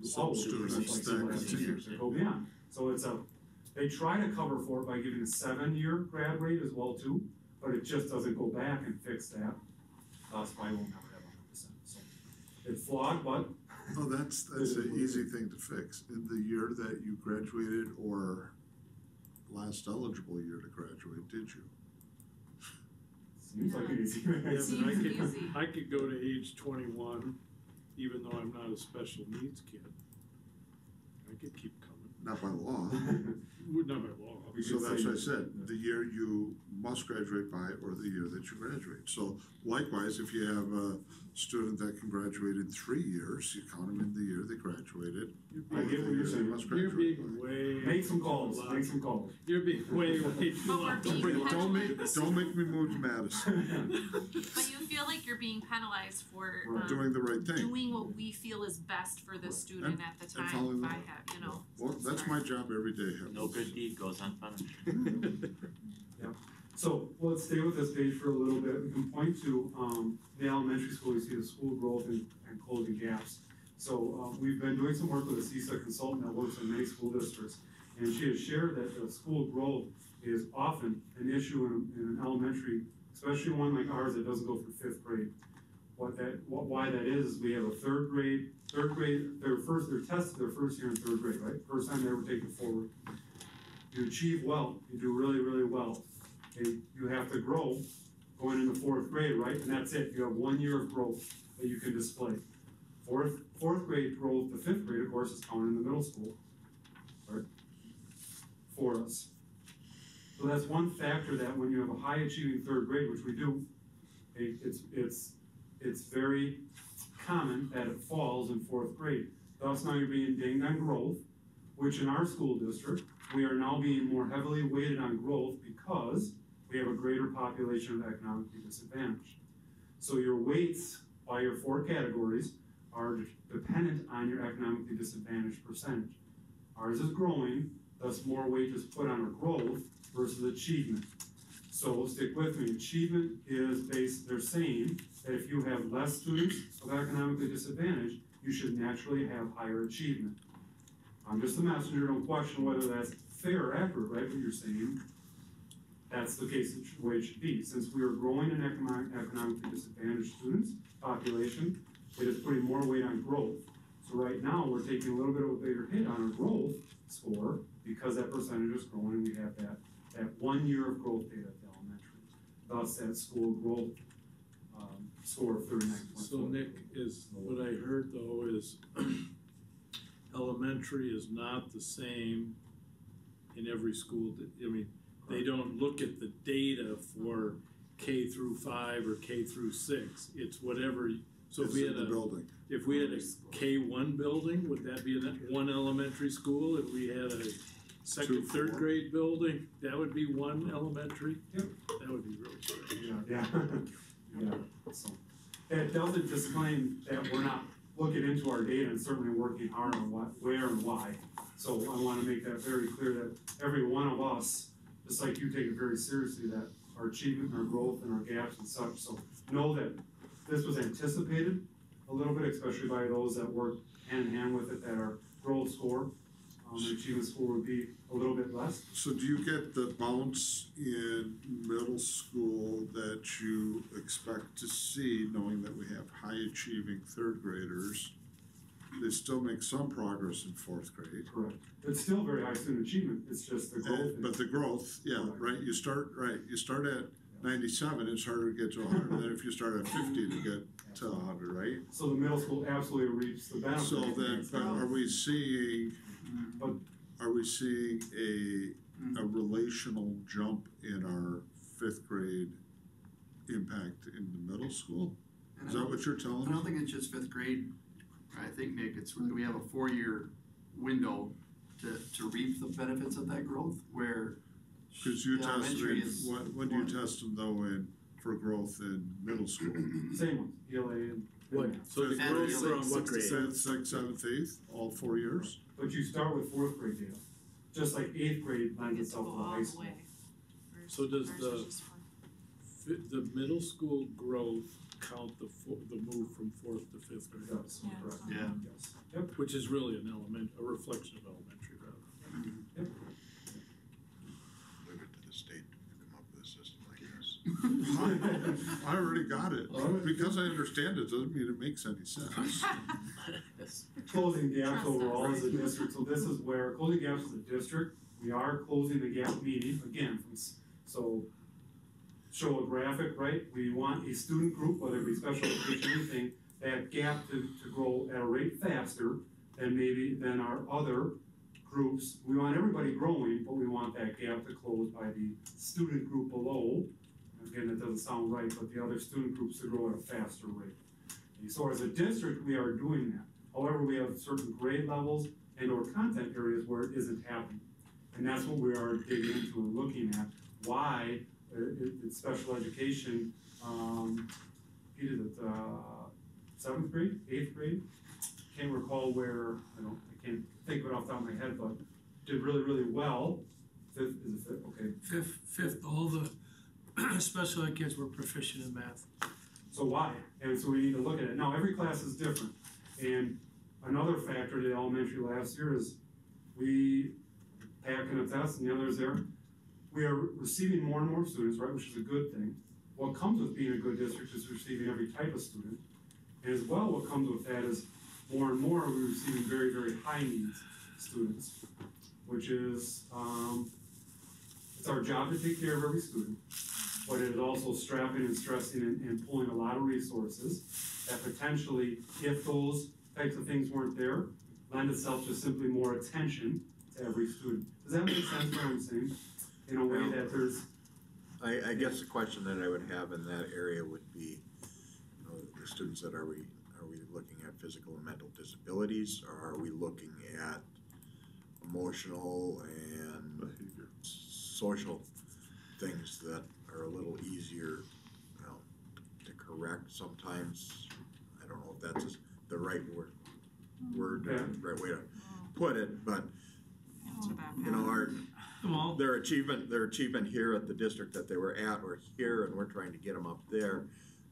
I: Some students that continue.
M: that go beyond. So they try to cover for it by giving a 7-year grad rate as well too, but it just doesn't go back and fix that. That's why we'll never have 100%. So it's flawed, but.
I: Oh, that's an easy thing to fix. In the year that you graduated or last eligible year to graduate, did you?
M: Seems like an easy.
H: Yeah, but
C: Seems easy.
H: I could go to age 21, even though I'm not a special needs kid. I could keep coming.
I: Not by law.
H: Not by law.
I: So that's what I said, the year you must graduate by or the year that you graduate. So likewise, if you have a student that can graduate in 3 years, you count them in the year they graduated.
M: I get what you're saying.
I: They must
H: You're
I: graduate
H: being
I: by.
H: way.
M: Make some calls, make some calls.
H: You're being way too
C: But we're
H: long.
C: being
I: Don't make me move to Madison.
C: But you feel like you're being penalized for
I: Doing the right thing.
C: doing what we feel is best for the student at the
I: and following
C: time
I: the
C: by
I: law.
C: you know.
I: Well, that's my job every day.
J: No good deed goes unpunished.
M: So let's stay with this page for a little bit. We can point to the elementary school, you see the school growth and closing gaps. So we've been doing some work with a CSA consultant that works in many school districts. And she has shared that the school growth is often an issue in an elementary, especially one like ours that doesn't go through 5th grade. Why that is we have a third grade, they're tested their first year in 3rd grade, right? First time they ever take it forward. You achieve well, you do really, really well. Okay, you have to grow going into fourth grade, right? And that's it, you have 1 year of growth that you can display. Fourth grade growth to fifth grade, of course, is counted in the middle school, right? For us. So that's one factor that when you have a high achieving third grade, which we do, it's very common that it falls in fourth grade. Thus now you're being dinged on growth, which in our school district, we are now being more heavily weighted on growth because we have a greater population of economically disadvantaged. So your weights by your 4 categories are dependent on your economically disadvantaged percentage. Ours is growing, thus more weight is put on our growth versus achievement. So stick with me, achievement is based, they're saying that if you have less students of economically disadvantaged, you should naturally have higher achievement. I'm just a messenger, don't question whether that's fair or accurate, right, what you're saying. That's the case, the way it should be. Since we are growing in economically disadvantaged students, population, it is putting more weight on growth. So right now, we're taking a little bit of a bigger hit on our growth score because that percentage is growing and we have that 1 year of growth data at the elementary. Thus, that school growth score of 39.4.
H: So Nick, is what I heard though is elementary is not the same in every school. I mean, they don't look at the data for K through 5 or K through 6. It's whatever. So
I: It's in the building.
H: If we had a K1 building, would that be one elementary school? If we had a second, third grade building, that would be one elementary?
M: Yep.
H: That would be really good.
M: Yeah. Yeah. So it doesn't disclaim that we're not looking into our data and certainly working hard on what, where and why. So I want to make that very clear that every one of us, just like you, take it very seriously that our achievement, our growth, and our gaps and such. So know that this was anticipated a little bit, especially by those that work hand in hand with it, that our growth score, the achievement score would be a little bit less.
I: So do you get the bounce in middle school that you expect to see, knowing that we have high achieving third graders? They still make some progress in fourth grade.
M: Correct. It's still very high student achievement, it's just the growth.
I: But the growth, yeah, right, you start at 97, it's harder to get to 100 than if you start at 50 to get to 100, right?
M: So the middle school absolutely reaps the benefit.
I: So then, but are we seeing a relational jump in our fifth grade impact in the middle school? Is that what you're telling me?
N: I don't think it's just fifth grade. I think, Nick, it's really, we have a 4-year window to reap the benefits of that growth, where
I: because you test when do you test them though for growth in middle school?
M: Same one, ELA and.
H: What? So the growth from what grade?
I: 6th, 7th, 8th, all 4 years?
M: But you start with fourth grade data, just like 8th grade lends itself to high school.
H: So does the middle school growth count the move from 4th to 5th grade?
M: Yes, correct.
N: Yeah.
M: Yes. Yep.
H: Which is really a reflection of elementary rather.
M: Yep.
I: Leave it to the state to come up with a system like this. I already got it. Because I understand it doesn't mean it makes any sense.
M: Closing gaps overall as a district, so this is where closing gaps as a district, we are closing the gap meeting again. So show a graphic, right? We want a student group, whether it be special education or anything, that gap to grow at a rate faster than our other groups. We want everybody growing, but we want that gap to close by the student group below. Again, that doesn't sound right, but the other student groups to grow at a faster rate. And so as a district, we are doing that. However, we have certain grade levels and or content areas where it isn't happening. And that's what we are digging into and looking at. Why it's special education, either the 7th grade, 8th grade, can't recall where, I can't think of it off the top of my head, but did really, really well. 5th, is it 5th? Okay.
E: Fifth, all the special ed kids were proficient in math.
M: So why? And so we need to look at it. Now, every class is different. And another factor to the elementary last year is we packing a test and the others there. We are receiving more and more students, right, which is a good thing. What comes with being a good district is receiving every type of student. And as well, what comes with that is more and more we're receiving very, very high needs students, which is, it's our job to take care of every student. but it is also strapping and stressing and pulling a lot of resources that potentially, if those types of things weren't there, lend itself to simply more attention to every student. Does that make sense what I'm saying? In a way that there's.
A: I guess the question that I would have in that area would be, the students that are we looking at physical and mental disabilities, or are we looking at emotional and
I: Behavior.
A: social things that are a little easier, to correct sometimes? I don't know if that's the right word, right way to put it, but their achievement here at the district that they were at or here, and we're trying to get them up there,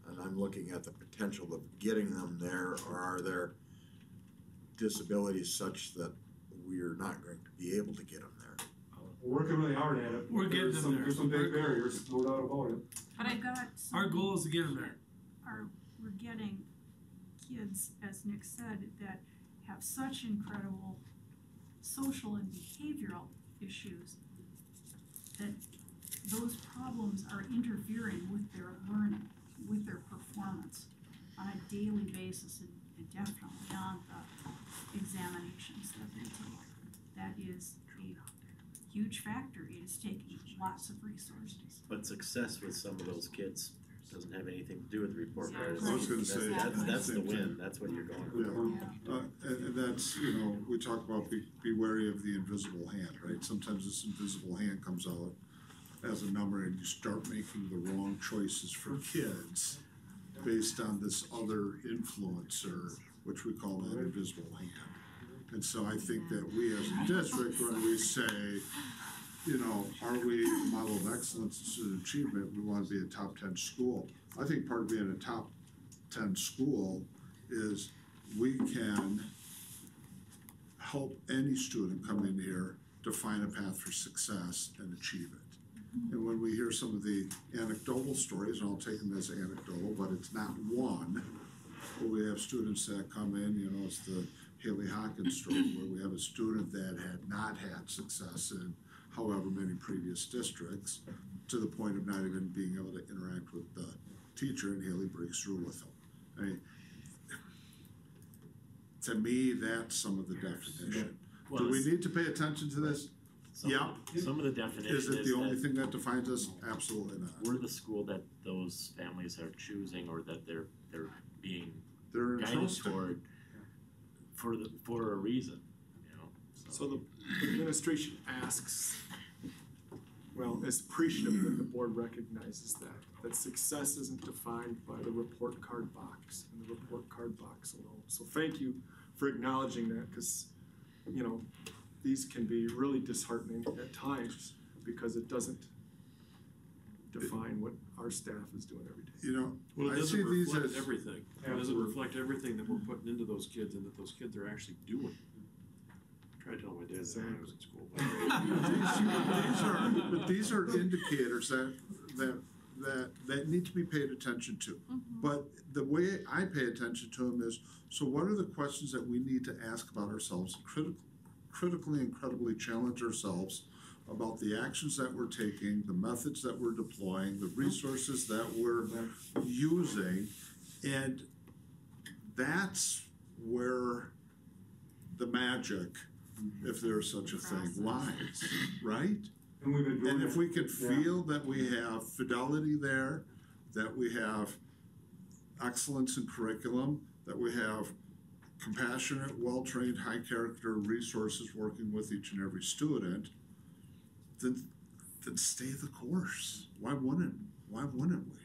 A: and I'm looking at the potential of getting them there, or are there disabilities such that we're not going to be able to get them there?
M: We're working really hard at it.
E: We're getting them there.
M: There's some big barriers, no doubt about it.
C: But I got some.
E: Our goal is to get them there.
C: We're getting kids, as Nick said, that have such incredible social and behavioral issues that those problems are interfering with their learning, with their performance on a daily basis, and definitely beyond the examinations that they take. That is a huge factor. It is taking lots of resources.
J: But success with some of those kids doesn't have anything to do with the report cards.
I: I was gonna say,
J: That's the win, that's what you're going for.
I: And that's, we talk about be wary of the invisible hand, right? Sometimes this invisible hand comes out as a number and you start making the wrong choices for kids based on this other influencer, which we call that invisible hand. And so I think that we as a district, when we say, are we a model of excellence and student achievement, we want to be a top 10 school. I think part of being a top 10 school is we can help any student come in here to find a path for success and achieve it. And when we hear some of the anecdotal stories, and I'll take them as anecdotal, but it's not one, but we have students that come in, it's the Haley Hawkins story, where we have a student that had not had success in however many previous districts, to the point of not even being able to interact with the teacher, and Haley breaks through with them. I mean, to me, that's some of the definition. Do we need to pay attention to this?
J: Some of the definition
I: is it the only thing that defines us? Absolutely not.
J: We're the school that those families are choosing, or that they're being
I: They're
J: guided toward for a reason,
L: So the administration asks, is appreciative that the board recognizes that success isn't defined by the report card box and the report card box alone. So thank you for acknowledging that, because these can be really disheartening at times because it doesn't define what our staff is doing every day.
K: Well, it
I: I
K: doesn't
I: see these
K: reflect
I: as
K: everything. It doesn't reflect everything that we're putting into those kids and that those kids are actually doing. I tried to tell my dad that when I was in school.
I: But these are indicators that need to be paid attention to. But the way I pay attention to them is, so what are the questions that we need to ask about ourselves, critically and credibly challenge ourselves about the actions that we're taking, the methods that we're deploying, the resources that we're using, and that's where the magic, if there's such a thing, lies, right?
M: And we've been doing
I: And if we can feel that we have fidelity there, that we have excellence in curriculum, that we have compassionate, well-trained, high-character resources working with each and every student, then stay the course. Why wouldn't we?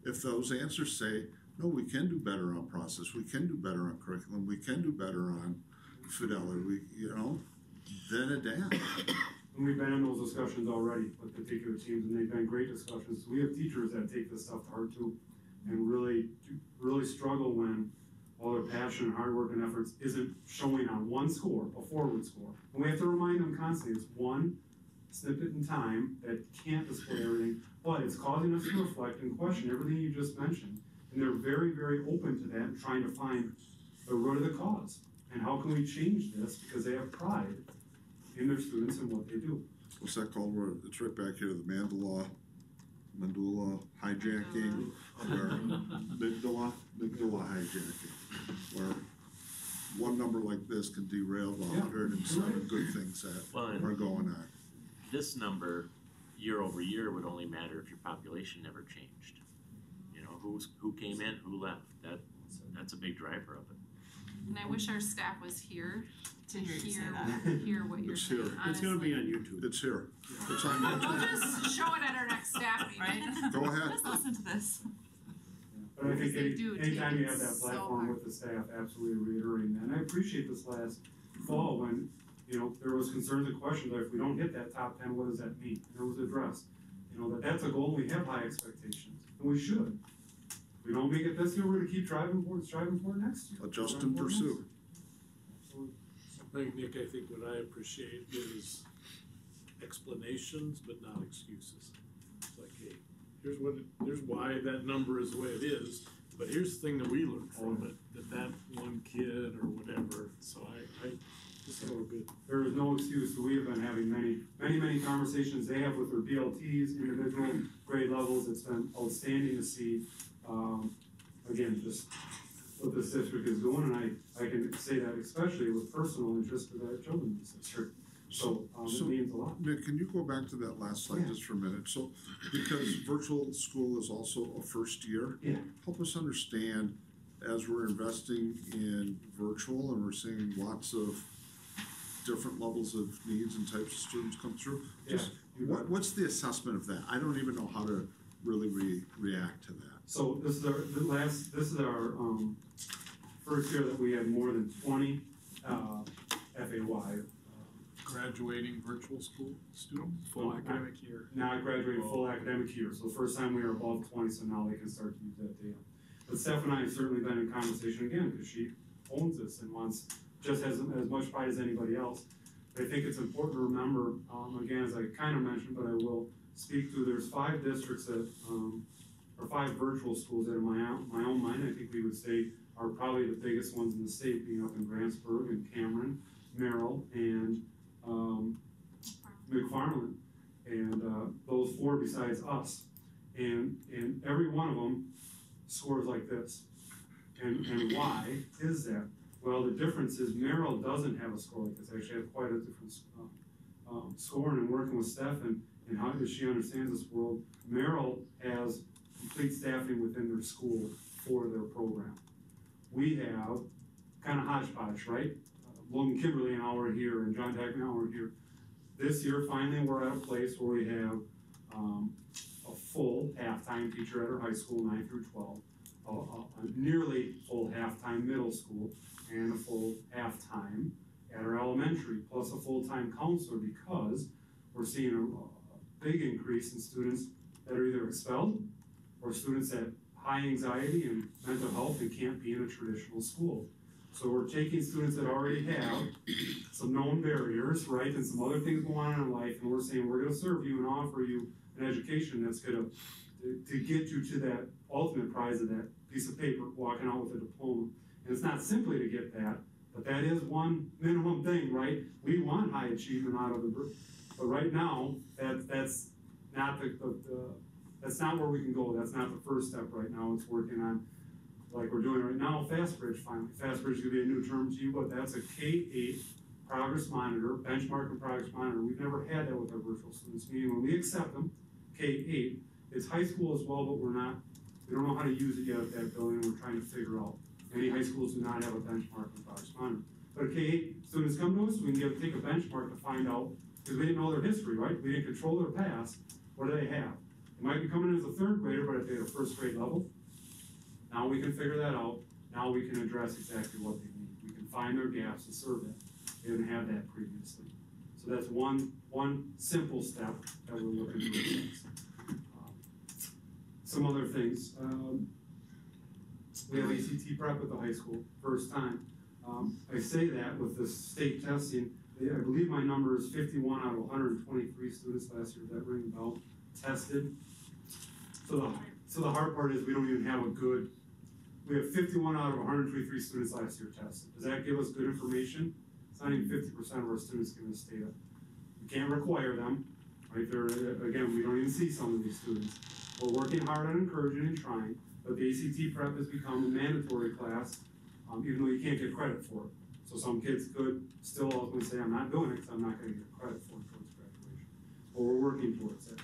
I: If those answers say, no, we can do better on process, we can do better on curriculum, we can do better on fidelity, then adapt.
M: And we've been in those discussions already with particular teams, and they've been great discussions. We have teachers that take this stuff to heart too, and really struggle when all their passion and hard work and efforts isn't showing on one score, a forward score. And we have to remind them constantly, it's one snippet in time that can't display everything, but it's causing us to reflect and question everything you just mentioned. And they're very, very open to that and trying to find the root of the cause. And how can we change this? Because they have pride in their students and what they do.
I: What's that called? It's right back here, the Mandela medulla hijacking, or amygdala hijacking, where one number like this can derail the 107 good things that are going on.
J: This number, year over year, would only matter if your population never changed. You know, who came in, who left, that's a big driver of it.
O: And I wish our staff was here to
P: hear you say
O: hear what you're
I: It's
O: saying,
I: here.
K: It's gonna be on
O: honestly.
K: YouTube.
I: It's here. It's on
O: We'll
I: YouTube.
O: just show it at our next staff meeting.
P: Right?
I: Go ahead.
P: Just listen to this.
M: But I think
O: Because they do take
M: anytime you
O: it
M: have that
O: so
M: platform
O: hard.
M: with the staff, absolutely reiterating that. And I appreciate this last fall when, you know, there was concerns and questions that if we don't hit that top 10, what does that mean? And it was addressed. You know, that's a goal, we have high expectations, and we should. If we don't make it this year, we're gonna keep striving for it next year.
I: Adjust and pursue.
H: Like Nick, I think what I appreciate is explanations, but not excuses. It's like, hey, here's why that number is the way it is, but here's the thing that we learned from it, that one kid or whatever, so I just feel good.
M: There is no excuse, we have been having many conversations they have with their BLTs, individual grade levels, it's been outstanding to see, again, just what this district is doing, and I can say that especially with personal interest for that children in this district, so it means a lot.
I: Nick, can you go back to that last slide just for a minute? So, because virtual school is also a first year, help us understand, as we're investing in virtual and we're seeing lots of different levels of needs and types of students come through, just what's the assessment of that? I don't even know how to really react to that.
M: So this is our first year that we had more than 20 FAY.
H: Graduating virtual school students, full academic year.
M: Not graduating full academic year, so the first time we were above 20, so now they can start to use that data. But Steph and I have certainly been in conversation again, because she owns this and wants, just as much pride as anybody else. But I think it's important to remember, again, as I kind of mentioned, but I will speak to, there's 5 districts that, or 5 virtual schools that in my own mind, I think we would say are probably the biggest ones in the state, being up in Grantsburg and Cameron, Merrill, and McFarland, and those 4 besides us, and every one of them scores like this. And why is that? Well, the difference is Merrill doesn't have a score like this. I actually have quite a different score, and working with Steph and how she understands this world, Merrill has complete staffing within their school for their program. We have kind of hodgepodge, right? Logan Kimberly an hour here and John Dackman an hour here. This year, finally, we're at a place where we have a full half-time teacher at our high school, 9 through 12, a nearly full half-time middle school, and a full half-time at our elementary, plus a full-time counselor, because we're seeing a big increase in students that are either expelled or students that high anxiety and mental health and can't be in a traditional school. So we're taking students that already have some known barriers, right, and some other things going on in life, and we're saying we're gonna serve you and offer you an education that's gonna to get you to that ultimate prize of that piece of paper, walking out with a diploma. And it's not simply to get that, but that is one minimum thing, right? We want high achievement out of the group, but right now, that's not that's not where we can go. That's not the first step right now. It's working on, like we're doing right now, FastBridge finally. FastBridge is gonna be a new term to you, but that's a K-8 progress monitor, benchmark and progress monitor. We've never had that with our virtual students, meaning when we accept them, K-8, it's high school as well, but we don't know how to use it yet at that building, and we're trying to figure out. Many high schools do not have a benchmark and progress monitor. But at K-8, students come to us, we can take a benchmark to find out, because we didn't know their history, right? We didn't control their past. What do they have? They might be coming in as a 3rd grader, but if they're at a 1st grade level, now we can figure that out. Now we can address exactly what they need. We can find their gaps and serve that. They didn't have that previously. So that's one simple step that we're looking to address. Some other things. We have ACT prep at the high school, first time. I say that with the state testing. I believe my number is 51 out of 123 students last year, that ring the bell, tested. So the hard part is we don't even have we have 51 out of 123 students last year tested. Does that give us good information? It's not even 50% of our students give us data. We can't require them. right there, again, we don't even see some of these students. We're working hard on encouraging and trying, but the ACT prep has become a mandatory class, even though you can't get credit for it. So some kids could still ultimately say, I'm not doing it because I'm not gonna get credit for it towards graduation. But we're working towards it.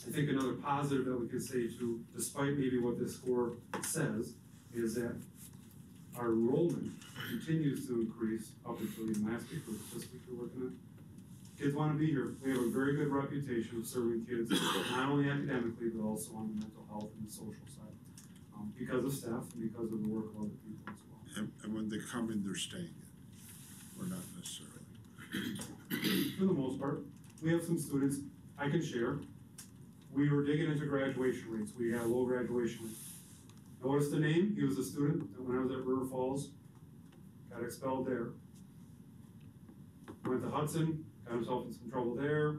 M: I think another positive that we could say too, despite maybe what this score says, is that our enrollment continues to increase up until even last week, or this week we're looking at. Kids wanna be here. We have a very good reputation of serving kids, not only academically, but also on the mental health and the social side. Because of staff and because of the work of other people as well.
I: And when they come in, they're staying in, or not necessarily.
M: For the most part, we have some students I can share. We were digging into graduation rates. We had a low graduation rate. Notice the name, he was a student when I was at River Falls, got expelled there. Went to Hudson, got himself in some trouble there,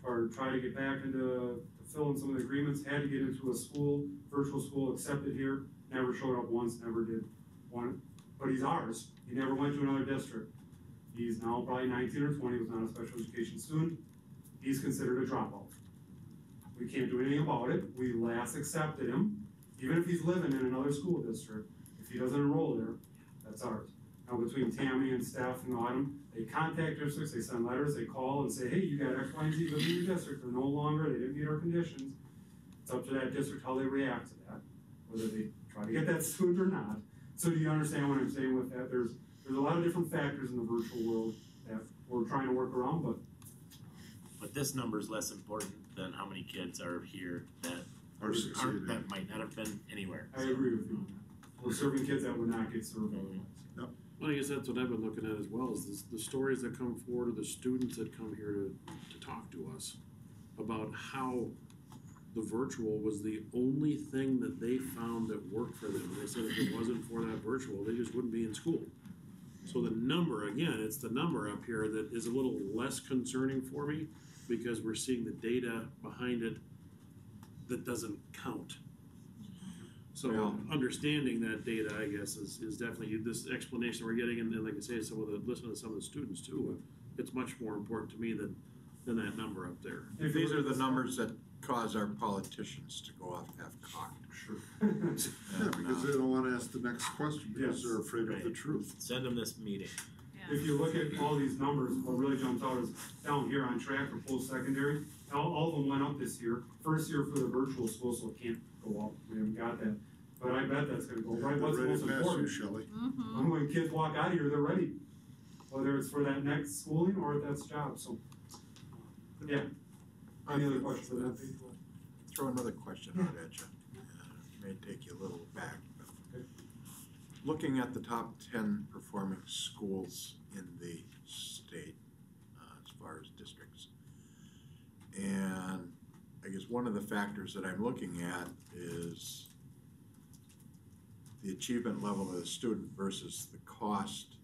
M: to try to get back into, to fill in some of the agreements, had to get into a school, virtual school, accepted here, never showed up once, never did one, but he's ours. He never went to another district. He's now probably 19 or 20, was not a special education student. He's considered a dropout. We can't do anything about it. We last accepted him, even if he's living in another school district. If he doesn't enroll there, that's ours. Now between Tammy and staff and Autumn, they contact districts, they send letters, they call and say, hey, you got X, Y, and Z living in your district. They're no longer, they didn't meet our conditions. It's up to that district how they react to that, whether they try to get that student or not. So do you understand what I'm saying with that? There's a lot of different factors in the virtual world that we're trying to work around,
J: But this number is less important than how many kids are here that
I: succeeding.
J: that might not have been anywhere.
M: I agree with you on that. We're serving kids that would not get served otherwise.
K: Well, I guess that's what I've been looking at as well, is the stories that come forward, or the students that come here to talk to us about how the virtual was the only thing that they found that worked for them. They said if it wasn't for that virtual, they just wouldn't be in school. So the number, again, it's the number up here that is a little less concerning for me, because we're seeing the data behind it that doesn't count. So understanding that data, I guess, is definitely this explanation we're getting, and like I say, listening to some of the students too, it's much more important to me than that number up there.
A: If these are the numbers that cause our politicians to go off half-cocked.
M: Sure.
I: Yeah, because they don't wanna ask the next question, because
M: Yes.
I: they're afraid of the truth.
J: Send them this meeting.
M: If you look at all these numbers, what really jumps out is down here on track for post-secondary, all of them went up this year. First year for the virtual school, so it can't go up, we haven't got that. But I bet that's gonna go, right, what's
I: They're ready
M: most
I: to pass you,
M: important?
I: Shelley.
M: When kids walk out of here, they're ready, whether it's for that next schooling or that's job, so. Yeah. Any other questions on that?
A: Throw another question out at you. May take you a little back, but
M: Okay.
A: looking at the top 10 performing schools in the state, as far as districts. And I guess one of the factors that I'm looking at is the achievement level of the student versus the cost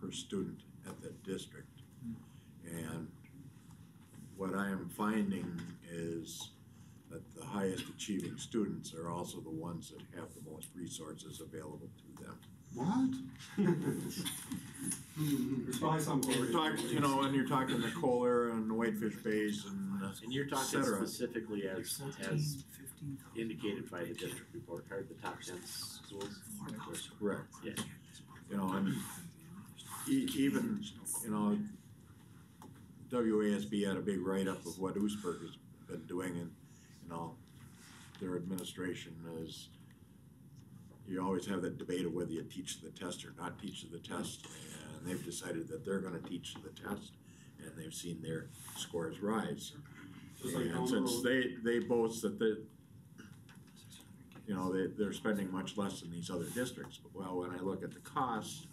A: per student at that district. And what I am finding is that the highest achieving students are also the ones that have the most resources available to them.
I: What?
M: There's probably some.
A: You're talking, you know, when you're talking the Kohler and the Whitefish Bays and
J: you're talking
A: et cetera.
J: specifically as indicated by the district report card, the top 10 schools?
A: Correct.
J: Yeah.
A: You know, and even, you know, WASB had a big write-up of what Oostburg has been doing, and, you know, their administration is, you always have that debate of whether you teach the test or not teach the test, and they've decided that they're gonna teach the test, and they've seen their scores rise.
M: Just like
A: And since they boast that you know, they're spending much less than these other districts, but well, when I look at the costs,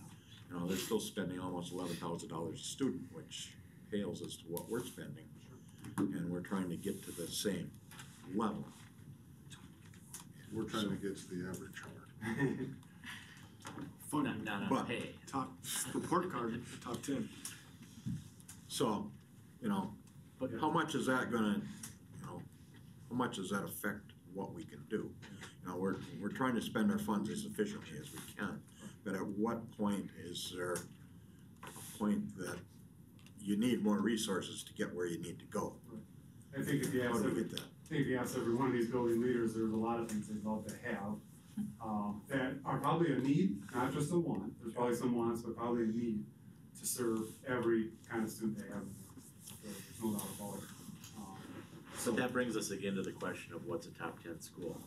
A: you know, they're still spending almost $11,000 a student, which pales as to what we're spending, and we're trying to get to the same level.
I: We're trying to get to the average chart.
L: Fun,
J: Not on
A: But-
J: pay.
L: top report card, top 10.
A: So, you know, but how much is that gonna, you know, how much does that affect what we can do? You know, we're trying to spend our funds as efficiently as we can, but at what point is there a point that you need more resources to get where you need to go.
M: I think if you
A: How
M: ask
A: do we
M: every,
A: get that?
M: I think if you ask every one of these building leaders, there's a lot of things they'd love to have, that are probably a need, not just a want. There's probably some wants, but probably a need to serve every kind of student they have in there. There's no doubt about it.
J: So that brings us again to the question of what's a top 10 school?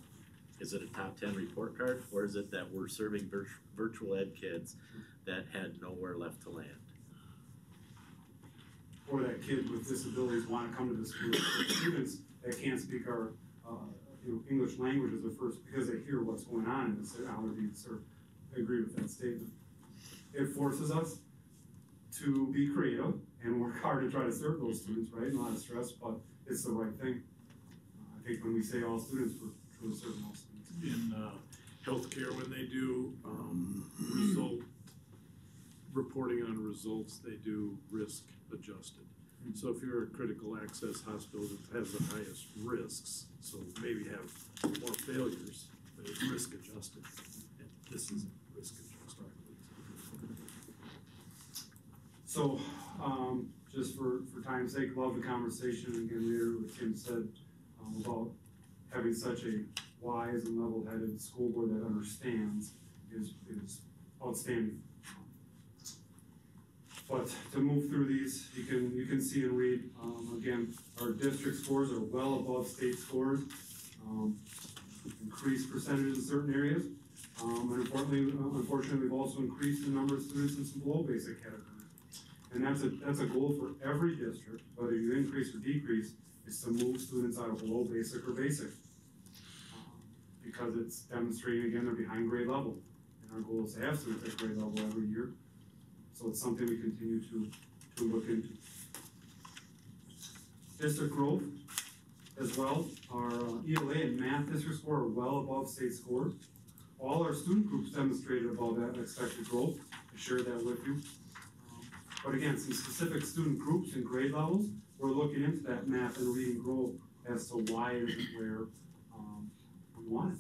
J: Is it a top 10 report card, or is it that we're serving virtual ed kids that had nowhere left to land?
M: Or that kid with disabilities want to come to the school, or students that can't speak our, English language as their first, because they hear what's going on and it's how they're being served. I agree with that statement. It forces us to be creative and work hard to try to serve those students, right? A lot of stress, but it's the right thing. I think when we say all students, we're truly serving all students.
H: In healthcare, when they do result reporting on results, they do risk adjusted. So if you're a critical access hospital that has the highest risks, so maybe have more failures, but it's risk adjusted. And this isn't risk adjusted.
M: So, just for time's sake, love the conversation, and again, reiterate what Tim said, about having such a wise and level-headed school board that understands is outstanding. But to move through these, you can see and read, again, our district scores are well above state scores, increased percentages in certain areas, and unfortunately, we've also increased the number of students in some below basic categories. And that's a goal for every district, whether you increase or decrease, is to move students out of below basic or basic. Because it's demonstrating, again, they're behind grade level. And our goal is to have students at grade level every year. So it's something we continue to look into. District growth as well. Our ELA and math district score are well above state scores. All our student groups demonstrated above that expected growth. I shared that with you. But again, some specific student groups and grade levels, we're looking into that math and reading growth as to why it isn't where we want it.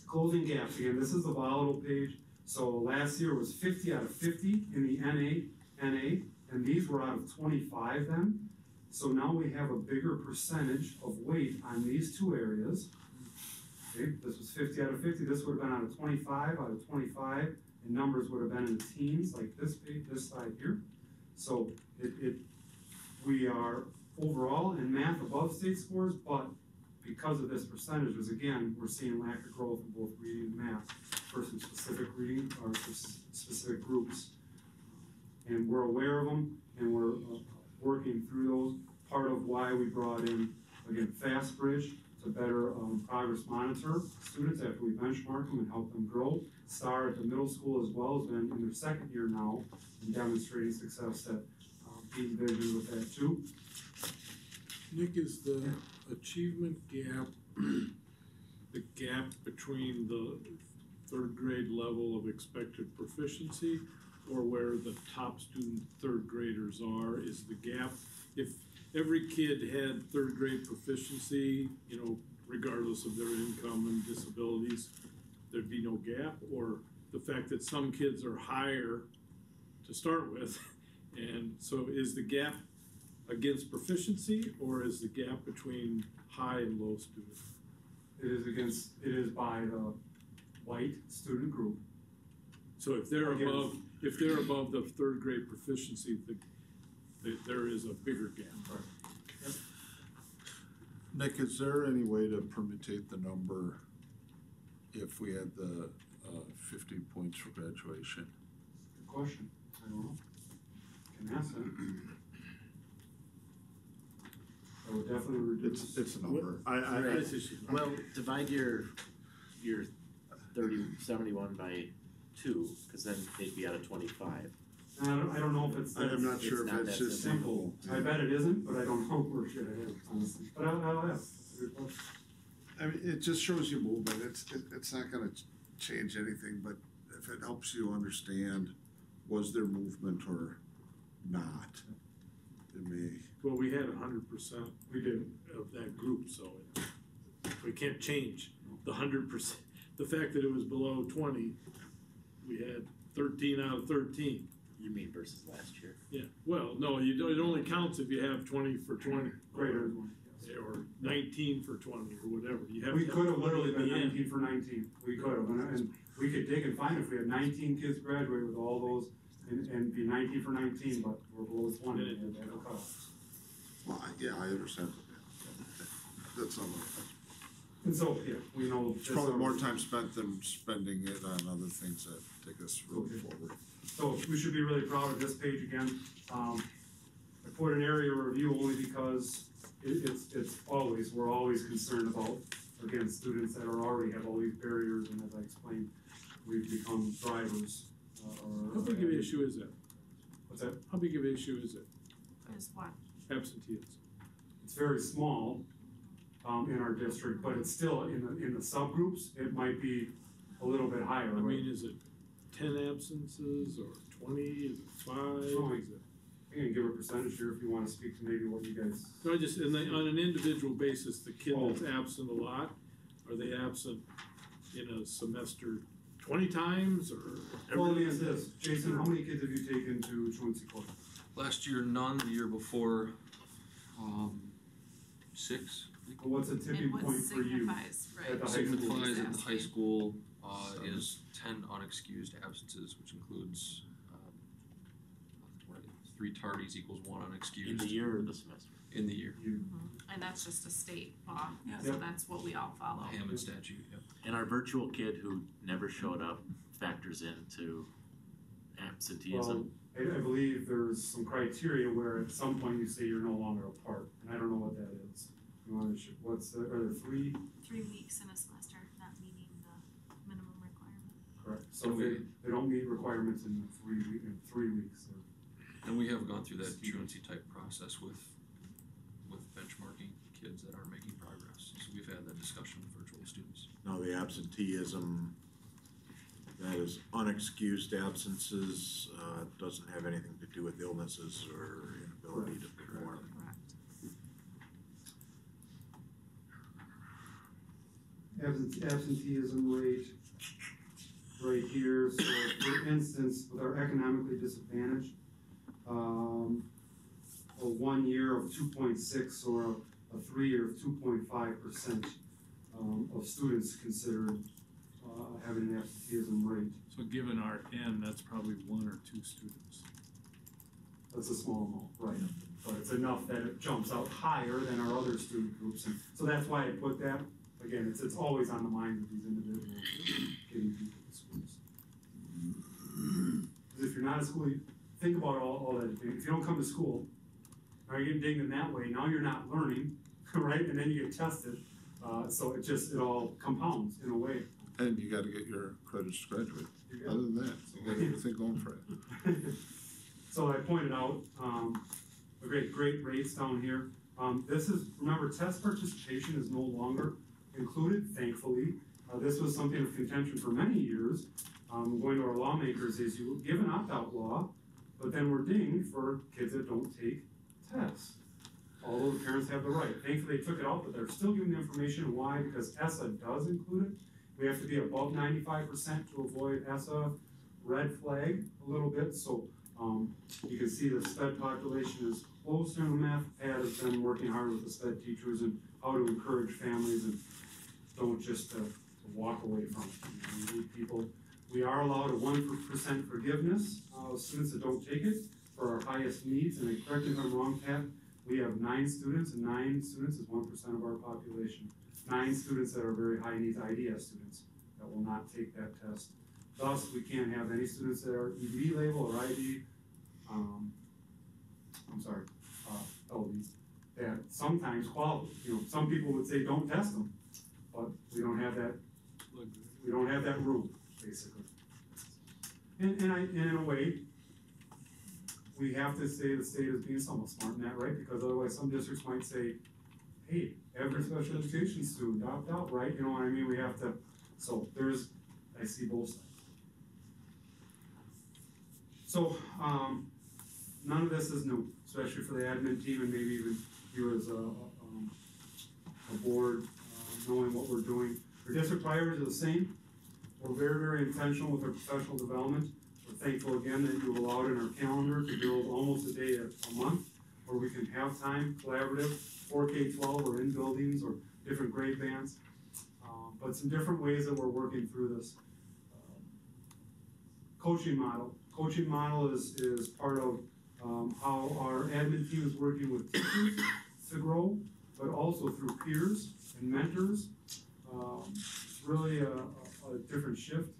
M: Closing gaps, again, this is the volatile page. So last year was 50 out of 50 in the NA, and these were out of 25 then. So now we have a bigger percentage of weight on these two areas. Okay, this was 50 out of 50, this would have been out of 25, out of 25, and numbers would have been in the teens, like this page, this side here. So we are overall in math above state scores, but because of this percentages, again, we're seeing lack of growth in both reading and math for some specific reading or specific groups. And we're aware of them, and we're working through those. Part of why we brought in, again, FastBridge to better progress monitor students after we benchmark them and help them grow. STAR at the middle school as well has been in their second year now and demonstrating success at being vision with that too.
H: Nick, is the achievement gap, the gap between the third grade level of expected proficiency or where the top student third graders are, is the gap, if every kid had third grade proficiency, regardless of their income and disabilities, there'd be no gap? Or the fact that some kids are higher to start with, and so is the gap against proficiency, or is the gap between high and low students?
M: It is by the white student group.
H: So if they're above the third grade proficiency, there is a bigger gap.
M: Right. Yep.
I: Nick, is there any way to permutate the number if we had the 50 points for graduation?
M: Good question. I don't know. Can ask that. I would definitely reduce.
I: It's a number.
J: Well, divide your 71 by 2, because then they'd be out of 25.
M: I don't know if it's.
I: I'm not sure if it's just simple.
M: I bet it isn't, but I don't know where should I have, honestly. But I'll ask.
I: I mean, it just shows you movement. It's not gonna change anything, but if it helps you understand, was there movement or not, it may.
H: Well, we had 100%, we did, of that group, so we can't change the 100%. the fact that it was below 20, we had 13 out of 13.
J: You mean versus last year?
H: Yeah, well, no, it only counts if you have 20 for 20.
M: Greater than 20, yes.
H: Or 19 for 20 or whatever. You have
M: We
H: to
M: could have
H: 20
M: literally
H: at
M: been
H: the end.
M: 19 for 19, we could have, and we could dig and find if we had 19 kids graduate with all those, and be 19 for 19, but we're below 20, and we had a cutoff.
I: Well, yeah, I understand. That's not what.
M: And so, yeah, we know.
I: It's probably more time spent than spending it on other things that take us really
M: Okay.
I: forward.
M: So we should be really proud of this page again. I put an area review only because it's always, we're always concerned about, again, students that already have all these barriers, and as I explained, we've become drivers.
H: How big of an issue is that?
M: What's that?
H: How big of an issue is it?
C: Is what?
H: Absenteeism.
M: It's very small, in our district, but it's still, in the subgroups, it might be a little bit higher.
H: I mean, is it 10 absences or 20? Is it 5?
M: So,
H: Is it?
M: I can give a percentage here if you wanna speak to maybe what you guys.
H: No, just on an individual basis, the kid that's absent a lot, are they absent in a semester 20 times or?
M: Well, let me ask this, Jason, how many kids have you taken to truancy court?
D: Last year, none. The year before, 6.
M: What's a tipping
O: And what
M: point for you?
O: signifies, right?
M: At the high school?
D: Signifies at the high school
I: Seven.
D: is 10 unexcused absences, which includes 3 tardies equals 1 unexcused.
J: In the year or the semester?
D: In the year.
O: And that's just a state law,
C: Yes.
O: so
M: Yep.
O: that's what we all follow.
D: Hammond statute, yep.
J: And our virtual kid who never showed up factors into absenteeism.
M: Well, I believe there's some criteria where at some point you say you're no longer a part, and I don't know what that is. You wanna, are there 3?
C: 3 weeks in a semester, not meeting the minimum requirement.
M: Correct. So if they don't meet requirements in the 3 weeks, or.
D: And we have gone through that truancy type process with benchmarking kids that aren't making progress. So we've had that discussion with virtual students.
A: Now, the absenteeism, that is unexcused absences, doesn't have anything to do with illnesses or inability to perform.
M: Absenteeism rate right here, so for instance, with our economically disadvantaged, a 1 year of 2.6 or a 3 year of 2.5% of students considered having an absenteeism rate.
H: So given our N, that's probably 1 or 2 students.
M: That's a small amount, right, but it's enough that it jumps out higher than our other student groups, and so that's why I put that. Again, it's always on the minds of these individuals, getting people to schools. Because if you're not at school, think about all that. If you don't come to school, now you're getting dinged in that way, now you're not learning, right, and then you get tested, so it all compounds in a way.
I: And you gotta get your credits to graduate. Other than that, you got everything going for it.
M: So I pointed out, great rates down here. This is, remember, test participation is no longer included, thankfully. This was something of contention for many years. Going to our lawmakers is you give an opt-out law, but then we're dinged for kids that don't take tests. Although the parents have the right. Thankfully they took it out, but they're still giving the information. Why? Because ESSA does include it. We have to be above 95% to avoid ESSA red flag a little bit. So you can see the SPED population is closer, and the math pad has been working hard with the SPED teachers and how to encourage families and don't just to walk away from it. We need people. We are allowed a 1% forgiveness of students that don't take it for our highest needs, and correct me if I'm wrong, Pat, we have 9 students, and 9 students is 1% of our population. 9 students that are very high needs IDS students that will not take that test. Thus, we can't have any students that are ED label or ID, LD, that sometimes qualify. Some people would say don't test them, but we don't have that. We don't have that rule, basically. And in a way, we have to say the state is being somewhat smart in that, right? Because otherwise, some districts might say, "Hey, every special education student opt out," right? You know what I mean? We have to. So I see both sides. So none of this is new, especially for the admin team and maybe even you as a board, knowing what we're doing. Our district priorities are the same. We're very, very intentional with our professional development. We're thankful again that you've allowed in our calendar to build almost a day a month where we can have time, collaborative, for K-12 or in buildings or different grade bands. But some different ways that we're working through this. Coaching model. Coaching model is part of how our admin team is working with teachers to grow, but also through peers and mentors. It's really a different shift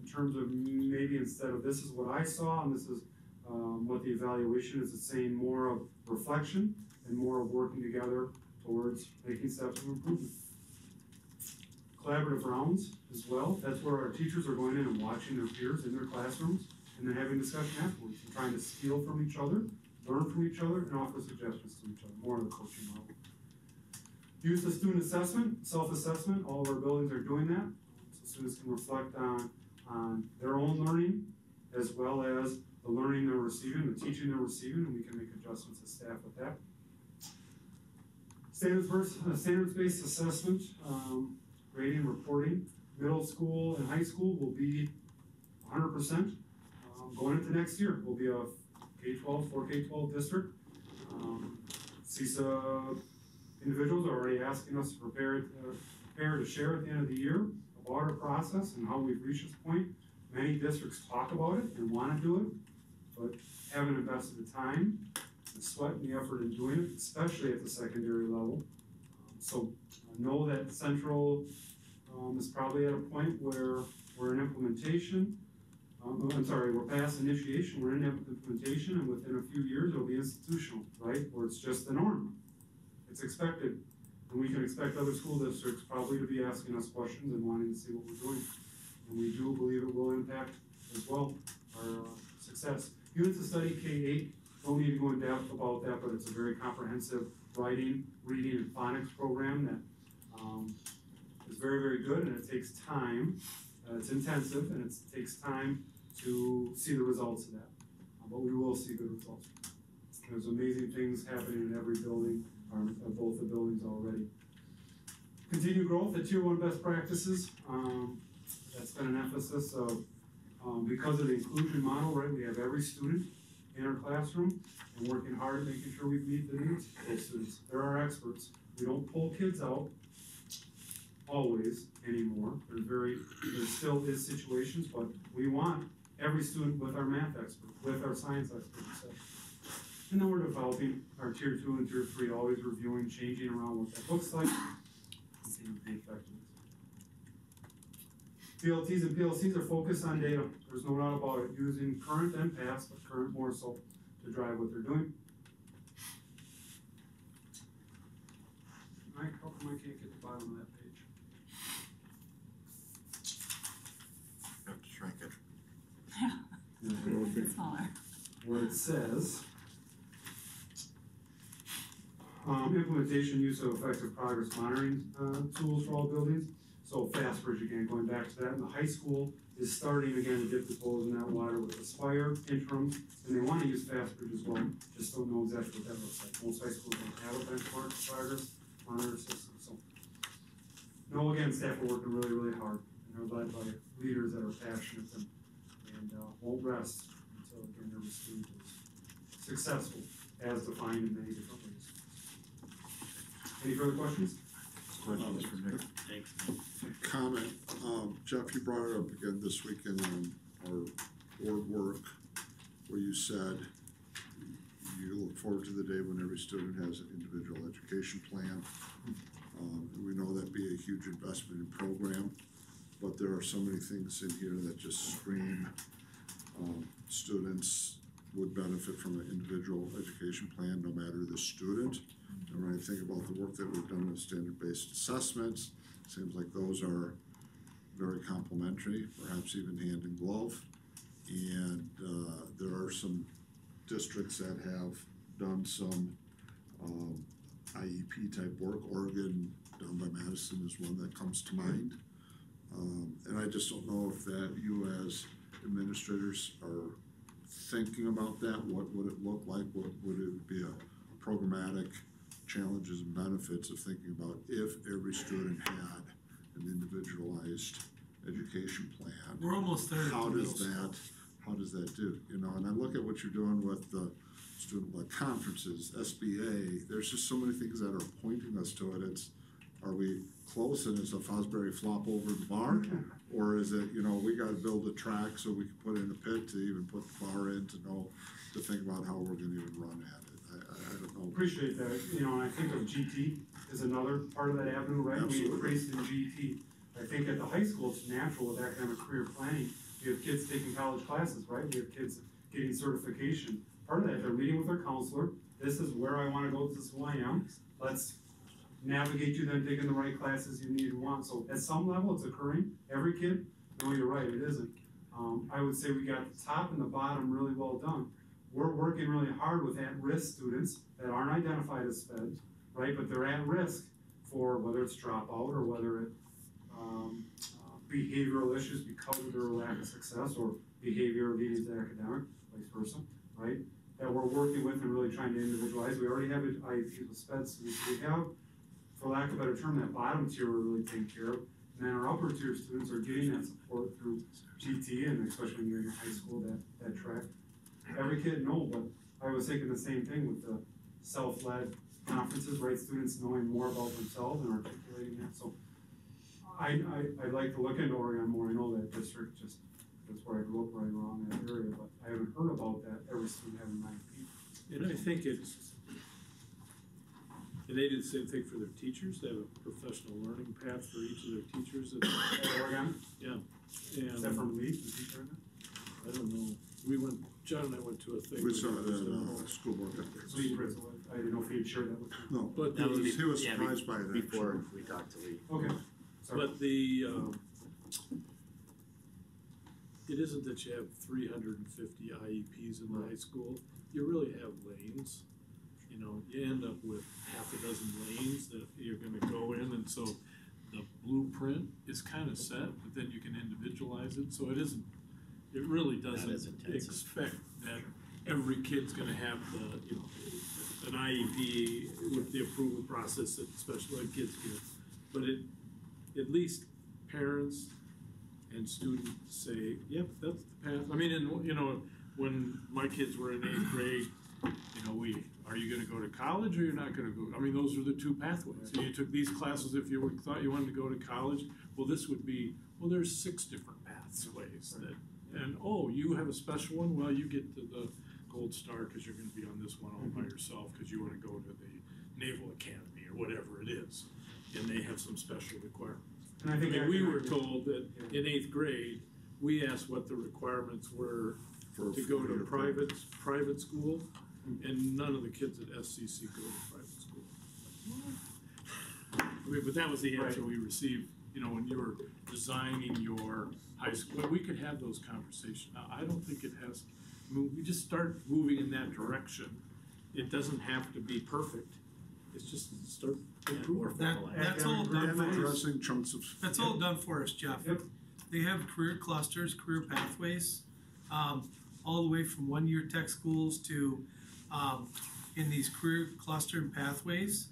M: in terms of maybe instead of this is what I saw and this is what the evaluation is, it's saying more of reflection and more of working together towards making steps of improvement. Collaborative rounds as well. That's where our teachers are going in and watching their peers in their classrooms and then having discussion afterwards and trying to steal from each other, learn from each other, and offer suggestions to each other. More of the coaching model. Use of student assessment, self-assessment. All of our buildings are doing that. So students can reflect on their own learning as well as the learning they're receiving, the teaching they're receiving, and we can make adjustments as staff with that. Standards-based assessment, grading, reporting. Middle school and high school will be 100%. Going into next year, we'll be a K-12, 4K-12 district. CISA individuals are already asking us to prepare to share at the end of the year about our process and how we've reached this point. Many districts talk about it and want to do it, but haven't invested the time, the sweat, and the effort in doing it, especially at the secondary level. So know that Central is probably at a point where we're in implementation. We're past initiation, we're in implementation, and within a few years it'll be institutional, right? Where it's just the norm. It's expected. And we can expect other school districts probably to be asking us questions and wanting to see what we're doing. And we do believe it will impact as well our success. Units of study K-8, don't need to go in depth about that, but it's a very comprehensive writing, reading, and phonics program that is very, very good, and it takes time. It's intensive, and it takes time to see the results of that. But we will see good results. There's amazing things happening in every building, or both the buildings already. Continued growth at Tier 1 best practices. That's been an emphasis of, because of the inclusion model, right? We have every student in our classroom and working hard at making sure we meet the needs of those students. They're our experts. We don't pull kids out always anymore. There still is situations, but we want every student with our math expert, with our science expert, etc. And then we're developing our Tier 2 and Tier 3, always reviewing, changing around what that looks like, and seeing the effectiveness. PLTs and PLCs are focused on data. There's no doubt about it, using current and past, but current more so, to drive what they're doing. Mike, how come I can't get the bottom of that page?
A: You have to shrink it.
C: It's smaller.
M: Where it says, implementation use of effective progress monitoring tools for all buildings. So FastBridge again, going back to that, and the high school is starting again to dip the toes in that water with Aspire, Interim, and they want to use FastBridge as well, just don't know exactly what that looks like. Most high schools don't have a benchmark progress monitor system, so. No, again, staff are working really, really hard, and they're led by leaders that are passionate and won't rest until, again, every student is successful, as defined in many different ways. Any further questions?
A: Questions for Nick?
J: Thanks.
I: Comment, Jeff, you brought it up again this weekend on our board work, where you said you look forward to the day when every student has an individual education plan. And we know that'd be a huge investment in program, but there are so many things in here that just scream students would benefit from an individual education plan, no matter the student. And when I think about the work that we've done with standard-based assessments, it seems like those are very complementary, perhaps even hand in glove. And there are some districts that have done some IEP type work. Oregon down by Madison is one that comes to mind. And I just don't know if that you as administrators are thinking about that. What would it look like? What would it be a programmatic challenges and benefits of thinking about if every student had an individualized education plan.
E: We're almost there.
I: How does that do, you know, and I look at what you're doing with the student-led conferences, SBA, there's just so many things that are pointing us to it. Are we close and it's a Fosbury flop over the bar? Or is it, you know, we gotta build a track so we can put in a pit to even put the bar in to think about how we're gonna even run at it. I don't know.
M: Appreciate that, you know, and I think of GT is another part of that avenue, right?
I: Absolutely.
M: We increased in GT. I think at the high school, it's natural with academic career planning. You have kids taking college classes, right? You have kids getting certification. Part of that, they're meeting with their counselor. This is where I wanna go, this is who I am. Let's navigate you then taking the right classes you need and want. So at some level, it's occurring. Every kid, no, you're right, it isn't. I would say we got the top and the bottom really well done. We're working really hard with at-risk students that aren't identified as SPEDs, right? But they're at risk for whether it's dropout or whether it behavioral issues because of their lack of success or behavior leading to academic, vice versa, right? That we're working with and really trying to individualize. We already have IEPs with SPEDs. We have, for lack of a better term, that bottom tier we're really taking care of. And then our upper tier students are getting that support through GT and especially when you're in high school, that track. Every kid knows, but I was thinking the same thing with the self-led conferences, right? Students knowing more about themselves and articulating that. So I'd like to look into Oregon more. I know that district, just that's where I grew up right around that area, but I haven't heard about that, every student having an IEP.
H: And I think and they did the same thing for their teachers. They have a professional learning path for each of their teachers.
M: At Oregon?
H: Yeah.
M: Is that from Lee, the teacher in it?
H: I don't know. John and I went to a thing.
I: We saw it at school board updates.
M: Lee Britzel, I didn't know if he'd shared that with you.
I: No,
H: But
I: he was surprised by that.
J: Before we talked to Lee.
M: Okay. Sorry.
H: But it isn't that you have 350 IEPs in the high school. You really have lanes. You know, you end up with half a dozen lanes that you're gonna go in, and so the blueprint is kind of set, but then you can individualize it, so it really doesn't expect that every kid's gonna have an IEP with the approval process that special ed kids get. But at least parents and students say, yep, that's the path. I mean, when my kids were in 8th grade, are you gonna go to college or you're not gonna go? I mean, those are the two pathways. So you took these classes if you thought you wanted to go to college. Well, this would be, there's 6 different pathways and you have a special one? Well, you get the Gold Star because you're gonna be on this one all by yourself because you wanna go to the Naval Academy or whatever it is. And they have some special requirements.
M: And I think
H: we were told that in 8th grade, we asked what the requirements were to go to private school, and none of the kids at SCC go to private school. I mean, but that was the answer we received, when you were designing your high school. Well, we could have those conversations. Now, I don't think it has, we just start moving in that direction. It doesn't have to be perfect. It's just start improving.
E: That's all done for us.
I: Addressing chunks of.
E: That's all done for us, Jeff.
M: Yep.
E: They have career clusters, career pathways, all the way from one-year tech schools to, in these career cluster and pathways,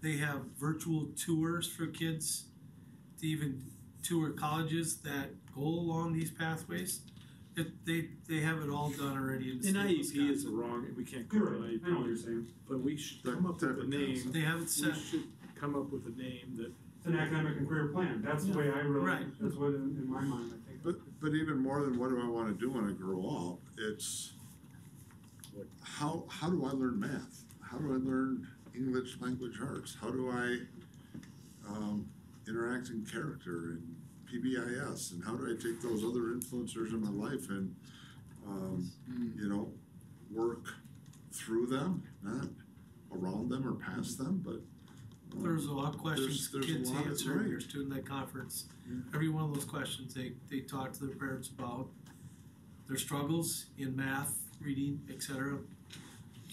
E: they have virtual tours for kids to even tour colleges that go along these pathways. They have it all done already in the state of
H: IEP
E: Wisconsin.
H: is wrong, we can't call it IEP.
M: I know what you're saying.
H: But we should come up with a name.
E: They have it set.
H: We should come up with a name that.
M: It's an academic and career plan. That's the way I really, that's what in my mind I think.
I: But even more than what do I wanna do when I grow up, it's how do I learn math? How do I learn English language arts? How do I interact in character and PBIS? And how do I take those other influencers in my life and work through them, not around them or past them, but
E: There's a lot of questions
I: there's
E: kids
I: a lot
E: answer in your
I: right.
E: student-led conference.
I: Yeah.
E: Every one of those questions, they talk to their parents about their struggles in math, reading, etc.,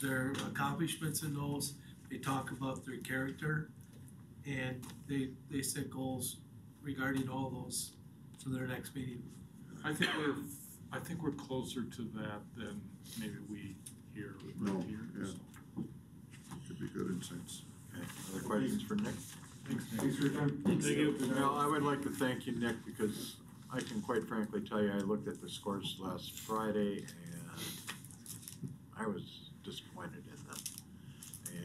E: their accomplishments in those. They talk about their character, and they set goals regarding all those for their next meeting.
L: I think we're closer to that than maybe we hear right here.
I: Yeah.
L: So.
I: Could be good insights.
A: Okay, other questions for Nick?
M: Thanks for your time.
H: Thank you.
A: Well, I would like to thank you, Nick, because I can quite frankly tell you, I looked at the scores last Friday and I was disappointed in them.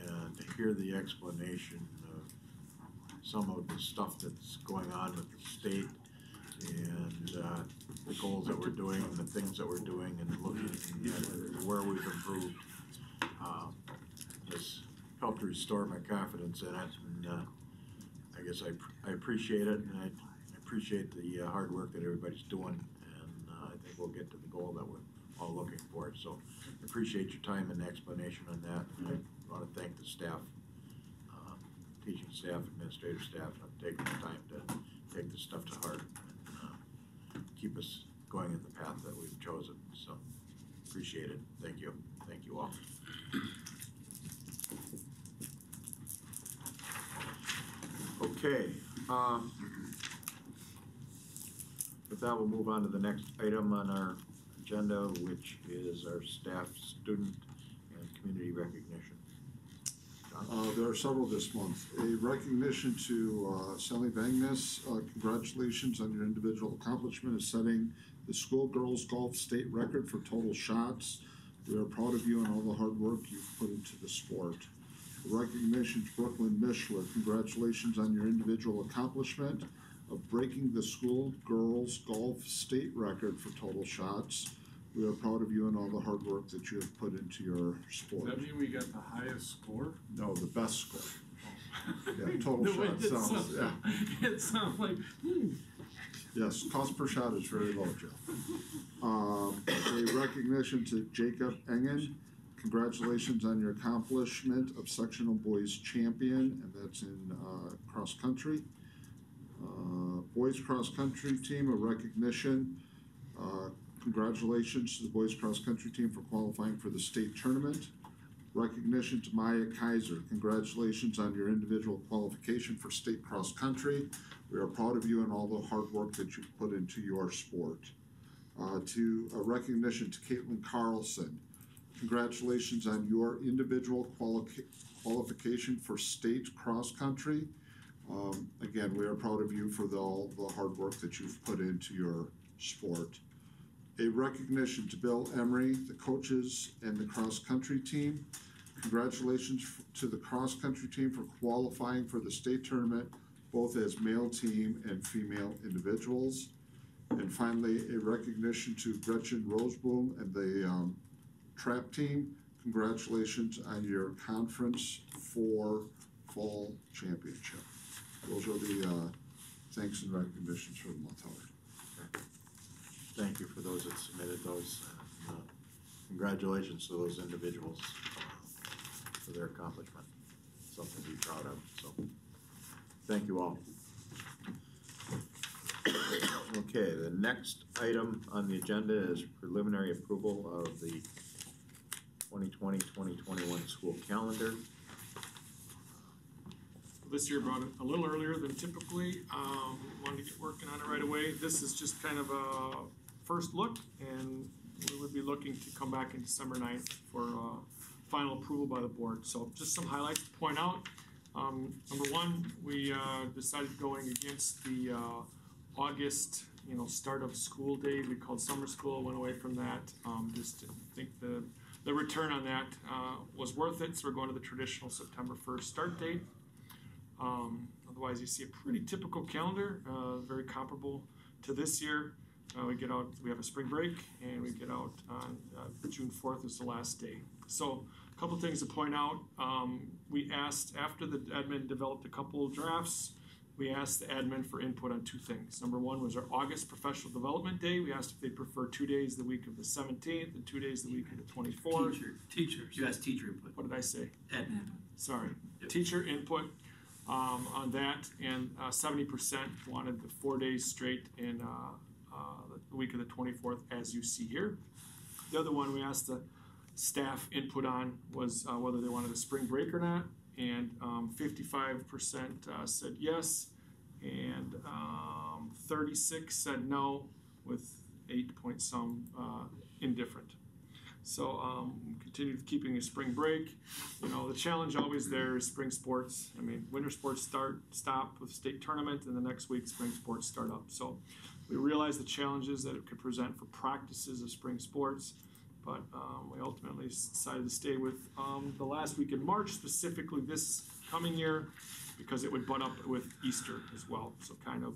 A: And to hear the explanation of some of the stuff that's going on with the state and the goals that we're doing and the things that we're doing and looking at where we've improved, just helped restore my confidence in it. And I guess I appreciate it, and I appreciate the hard work that everybody's doing, and I think we'll get to the goal that we're all looking for. So I appreciate your time and explanation on that, and I want to thank the staff, teaching staff, administrative staff, for taking the time to take this stuff to heart and keep us going in the path that we've chosen. So appreciate it. Thank you. Thank you all. Okay. With that, we'll move on to the next item on our agenda, which is our staff, student, and community recognition.
I: There are several this month. A recognition to Sally Vangness. Congratulations on your individual accomplishment of setting the schoolgirls golf state record for total shots. We are proud of you and all the hard work you've put into the sport. A recognition to Brooklyn Mishler. Congratulations on your individual accomplishment of breaking the schoolgirls golf state record for total shots. We are proud of you and all the hard work that you have put into your sport.
H: Does that mean we got the highest score?
I: No, the best score. Yeah, total shot sounds, yeah.
L: It sounds like,
I: Yes, cost per shot is very low, Jeff. A recognition to Jacob Engen. Congratulations on your accomplishment of sectional boys champion, and that's in cross country. Boys cross country team, a recognition. Congratulations to the boys cross country team for qualifying for the state tournament. Recognition to Maya Kaiser. Congratulations on your individual qualification for state cross country. We are proud of you and all the hard work that you've put into your sport. To a recognition to Caitlin Carlson. Congratulations on your individual qualification for state cross country. Again, we are proud of you for all the hard work that you've put into your sport. A recognition to Bill Emery, the coaches, and the cross country team. Congratulations to the cross country team for qualifying for the state tournament, both as male team and female individuals. And finally, a recognition to Gretchen Roseboom and the trap team. Congratulations on your Conference 4 fall championship. Those are the thanks and recognitions for the month, Howard.
A: Thank you for those that submitted those. Congratulations to those individuals for their accomplishment. Something to be proud of. So, thank you all. Okay, the next item on the agenda is preliminary approval of the 2020-2021 school calendar.
L: this year brought it a little earlier than typically. Wanted to get working on it right away. This is just kind of a first look, and we would be looking to come back in December 9th for final approval by the board. So just some highlights to point out. Number one, we decided going against the August, start of school day. We called summer school, went away from that. Just didn't think the return on that was worth it. So we're going to the traditional September 1st start date. Otherwise, you see a pretty typical calendar, very comparable to this year. We have a spring break, and we get out on June 4th is the last day. So a couple things to point out. We asked, after the admin developed a couple of drafts, we asked the admin for input on two things. Number one was our August professional development day. We asked if they prefer 2 days the week of the 17th and 2 days the week of the 24th.
N: Teachers. You asked teacher input.
L: What did I say?
N: Admin.
L: Sorry.
N: Yep.
L: Teacher input on that, and 70% wanted the 4 days straight in the week of the 24th, as you see here. The other one we asked the staff input on was whether they wanted a spring break or not, and 55% said yes, and 36 said no, with 8 point some indifferent. So continue keeping a spring break. You know, the challenge always there is spring sports. I mean, winter sports stop with state tournament, and the next week spring sports start up. So we realize the challenges that it could present for practices of spring sports, but we ultimately decided to stay with the last week in March, specifically this coming year, because it would butt up with Easter as well. So kind of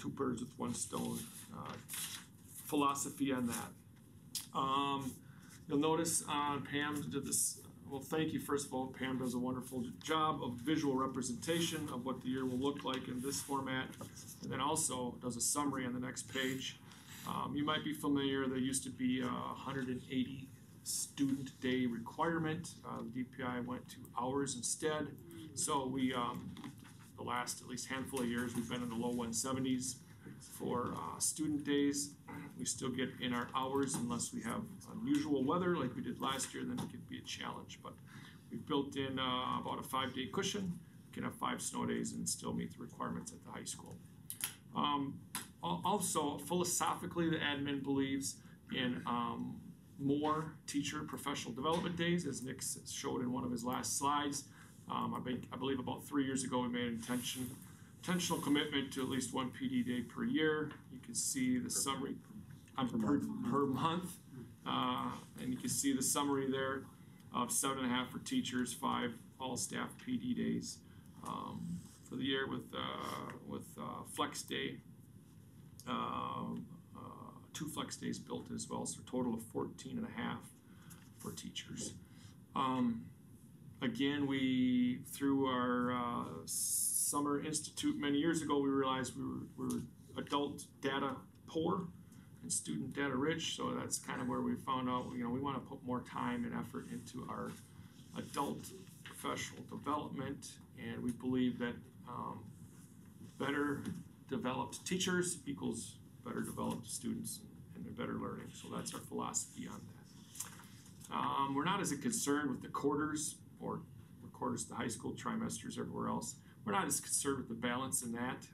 L: two birds with one stone philosophy on that. You'll notice Pam did this. Well, thank you, first of all. Pam does a wonderful job of visual representation of what the year will look like in this format, and then also does a summary on the next page. You might be familiar, there used to be a 180 student day requirement. The DPI went to hours instead. So we, the last at least handful of years, we've been in the low 170s for student days. We still get in our hours unless we have unusual weather like we did last year, then it could be a challenge. But we've built in about a 5-day cushion. We can have 5 snow days and still meet the requirements at the high school. Also, philosophically, the admin believes in more teacher professional development days, as Nick showed in one of his last slides. I believe about 3 years ago we made an intentional commitment to at least 1 PD day per year. You can see the summary per month, and you can see the summary there of 7.5 for teachers, 5 all staff PD days for the year with flex day, 2 flex days built as well, so a total of 14.5 for teachers. Again, we, through our Summer Institute many years ago, we realized we were adult data poor and student data rich, so that's kind of where we found out, you know, we want to put more time and effort into our adult professional development, and we believe that better developed teachers equals better developed students and their better learning, so that's our philosophy on that. We're not as concerned with the quarters or quarters to high school, trimesters, everywhere else. We're not as concerned with the balance in that.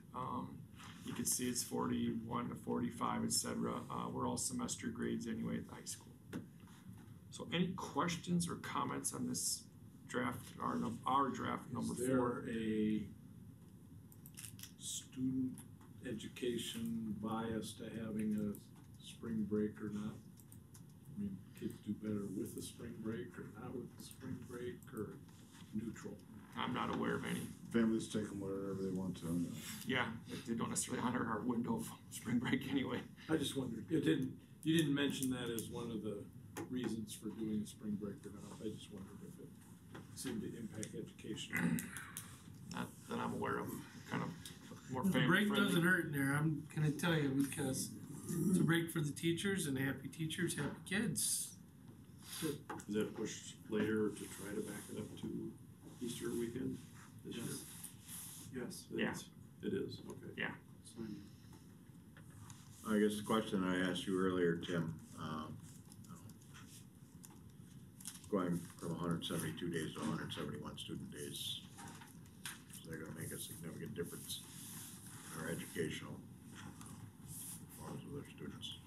L: You can see it's 41 to 45, etc. We're all semester grades anyway at the high school. So any questions or comments on this draft, our draft number 4?
H: Is there a student education bias to having a spring break or not? I mean, kids do better with the spring break or not with the spring break, or neutral?
L: I'm not aware of any.
I: Families take them wherever they want to.
L: Yeah, they don't necessarily honor our window of spring break anyway.
H: I just wondered, you didn't mention that as one of the reasons for doing a spring break or not. I just wondered if it seemed to impact education.
L: Not that I'm aware of. Kind of more
E: The
L: family
E: break
L: friendly.
E: doesn't hurt in there, I'm gonna tell you, because it's a break for the teachers, and happy teachers, happy kids.
K: Is that pushed later to try to back it up to Easter weekend this year?
H: Yes.
L: Yeah.
K: It is, okay.
L: Yeah.
K: That's fine.
A: I guess the question I asked you earlier, Tim, going from 172 days to 171 student days, is that going to make a significant difference in our educational performance with our students?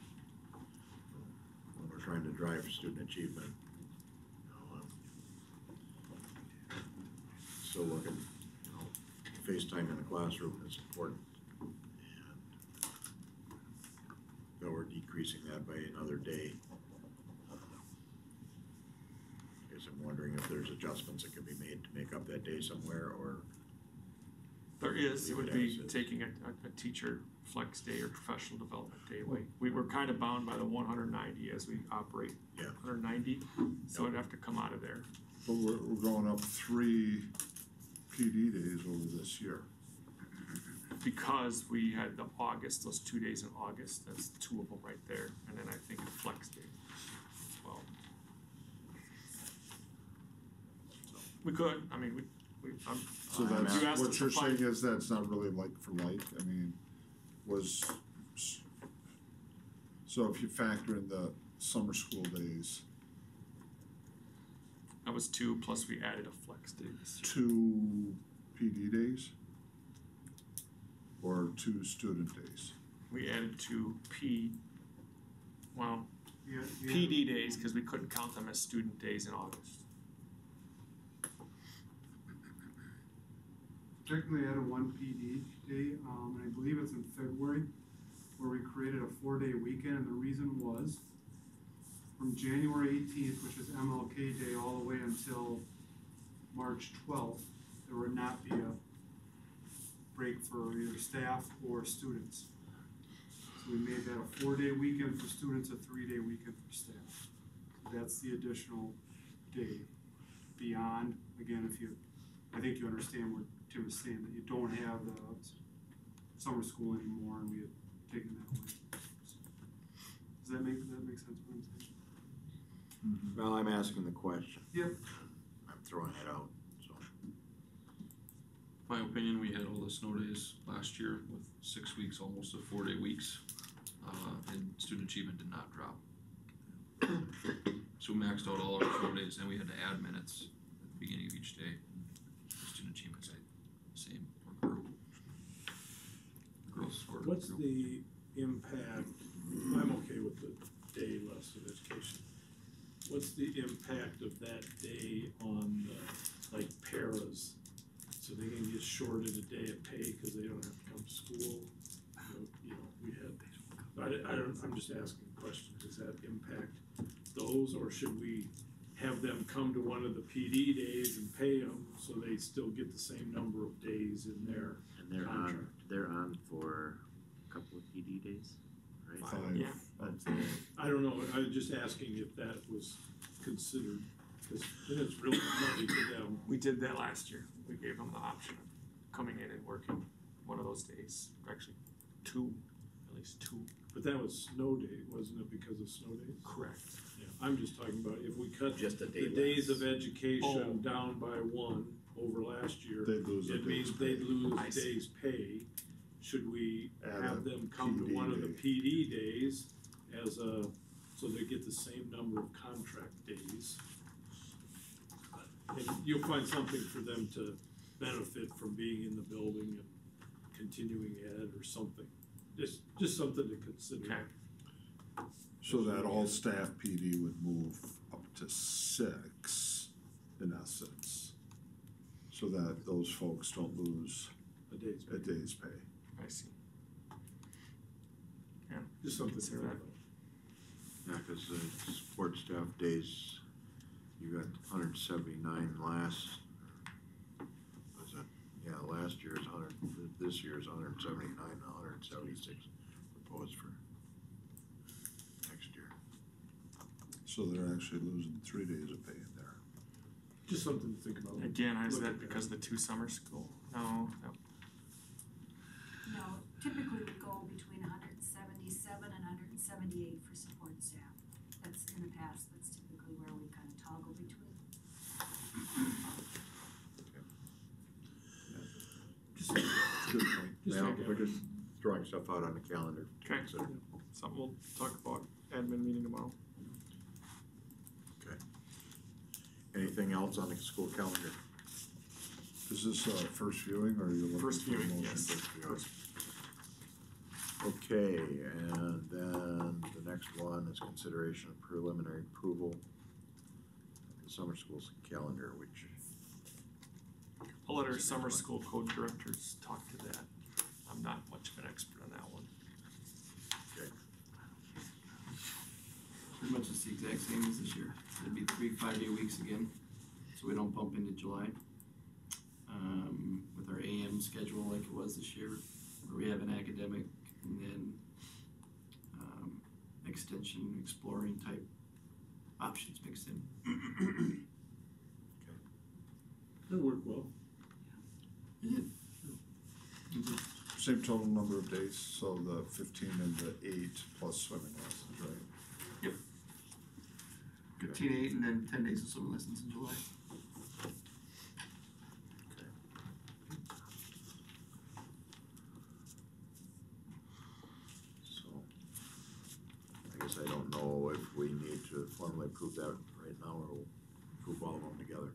A: When we're trying to drive student achievement, still looking, FaceTime in the classroom is important. And though we're decreasing that by another day, I guess I'm wondering if there's adjustments that can be made to make up that day somewhere, or
L: There is. It would be
A: Yes.
L: taking a teacher flex day or professional development day away. We were kind of bound by the 190 as we operate.
A: Yeah.
L: 190, so it'd have to come out of there.
I: But we're going up 3 PD days over this year.
L: Because we had the August, those 2 days in August, that's 2 of them right there, and then I think a flex day as well. So, we could, I mean,
I: So
L: you
I: that's,
L: asked
I: what
L: us
I: you're
L: to find-
I: saying is that's not really like for like, I mean, so if you factor in the summer school days,
L: that was 2, plus we added a flex day this year.
I: 2 PD days? Or 2 student days?
L: We added 2 well, PD days, cause we couldn't count them as student days in August.
M: Technically, I had a one PD day, and I believe it's in February, where we created a 4-day weekend, and the reason was from January 18th, which is MLK Day, all the way until March 12th, there would not be a break for either staff or students. So we made that a 4-day weekend for students, a 3-day weekend for staff. That's the additional day beyond, again, I think you understand what Tim is saying, that you don't have the summer school anymore, and we had taken that away. Does that make sense what I'm saying?
A: Well, I'm asking the question.
M: Yep.
A: I'm throwing it out, so.
D: My opinion, we had all the snow days last year with 6 weeks, almost of 4-day weeks, and student achievement did not drop. So we maxed out all our snow days, and we had to add minutes at the beginning of each day. Student achievement stayed the same or grew.
H: What's the impact, I'm okay with the day less of education. What's the impact of that day on the, like, paras? So they can get shorted a day of pay because they don't have to come to school? We had, I'm just asking a question, does that impact those, or should we have them come to one of the PD days and pay them so they still get the same number of days in their
J: And
H: contract?
J: they're on for a couple of PD days, right?
I: 5.
L: Yeah.
I: That's
H: I don't know, I was just asking if that was considered, because then it's really money to them.
L: We did that last year. We gave them the option of coming in and working one of those days, actually at least two.
H: But that was snow day, wasn't it, because of snow days?
L: Correct.
H: Yeah, I'm just talking about if we cut
J: Just a day
H: the days
J: less.
H: of education
L: Oh.
H: down by 1 over last year,
I: They'd lose a
H: it means
I: day's
H: they'd
I: pay.
H: lose
L: I
H: a
L: see.
H: day's pay. Should we
I: Add
H: have
I: a
H: them come to
I: PD
H: one of the
I: day.
H: PD days as so they get the same number of contract days? And you'll find something for them to benefit from being in the building and continuing ed or something. Just something to consider.
L: Okay.
I: So that all staff PD would move up to 6 in essence. So that those folks don't lose
H: A day's pay.
I: a day's pay.
L: I see.
H: Just something to
L: Consider
H: think
L: that.
H: about.
A: Yeah, cause the support staff days, you got 179 last, was it? Yeah, last year's 100, this year's 179, and 176 proposed for next year.
I: So they're actually losing 3 days of pay in there.
H: Just something to think about.
L: Again, is
H: Look
L: that
H: at
L: because of the 2 summer school? No.
C: No, typically we go between 177 and 178 for support staff. That's in the past, that's typically where we kind of toggle between.
H: Just
A: Good point.
H: Just
A: Yeah,
H: think of
A: we're
H: it.
A: just throwing stuff out on the calendar.
L: Okay.
A: Consider.
L: Something we'll talk about admin meeting tomorrow.
A: Okay. Anything else on the school calendar?
I: Is this first viewing or are you looking
L: First
I: for a
L: viewing,
I: motion?
L: yes.
A: First viewing. Okay, and then the next one is consideration of preliminary approval of the summer school's calendar, which.
L: I'll let our summer school code directors talk to that. I'm not much of an expert on that one.
A: Okay.
N: Pretty much it's the exact same as this year. It'd be 3 5-day weeks again, so we don't bump into July. With our AM schedule like it was this year, where we have an academic and then extension, exploring type options mixed in.
H: It worked well.
I: Same total number of days, so the 15 and the 8 plus swimming lessons, right?
N: Yep. 15, 8, and then 10 days of swimming lessons in July.
A: So, I guess I don't know if we need to formally approve that right now, or we'll approve all of them together.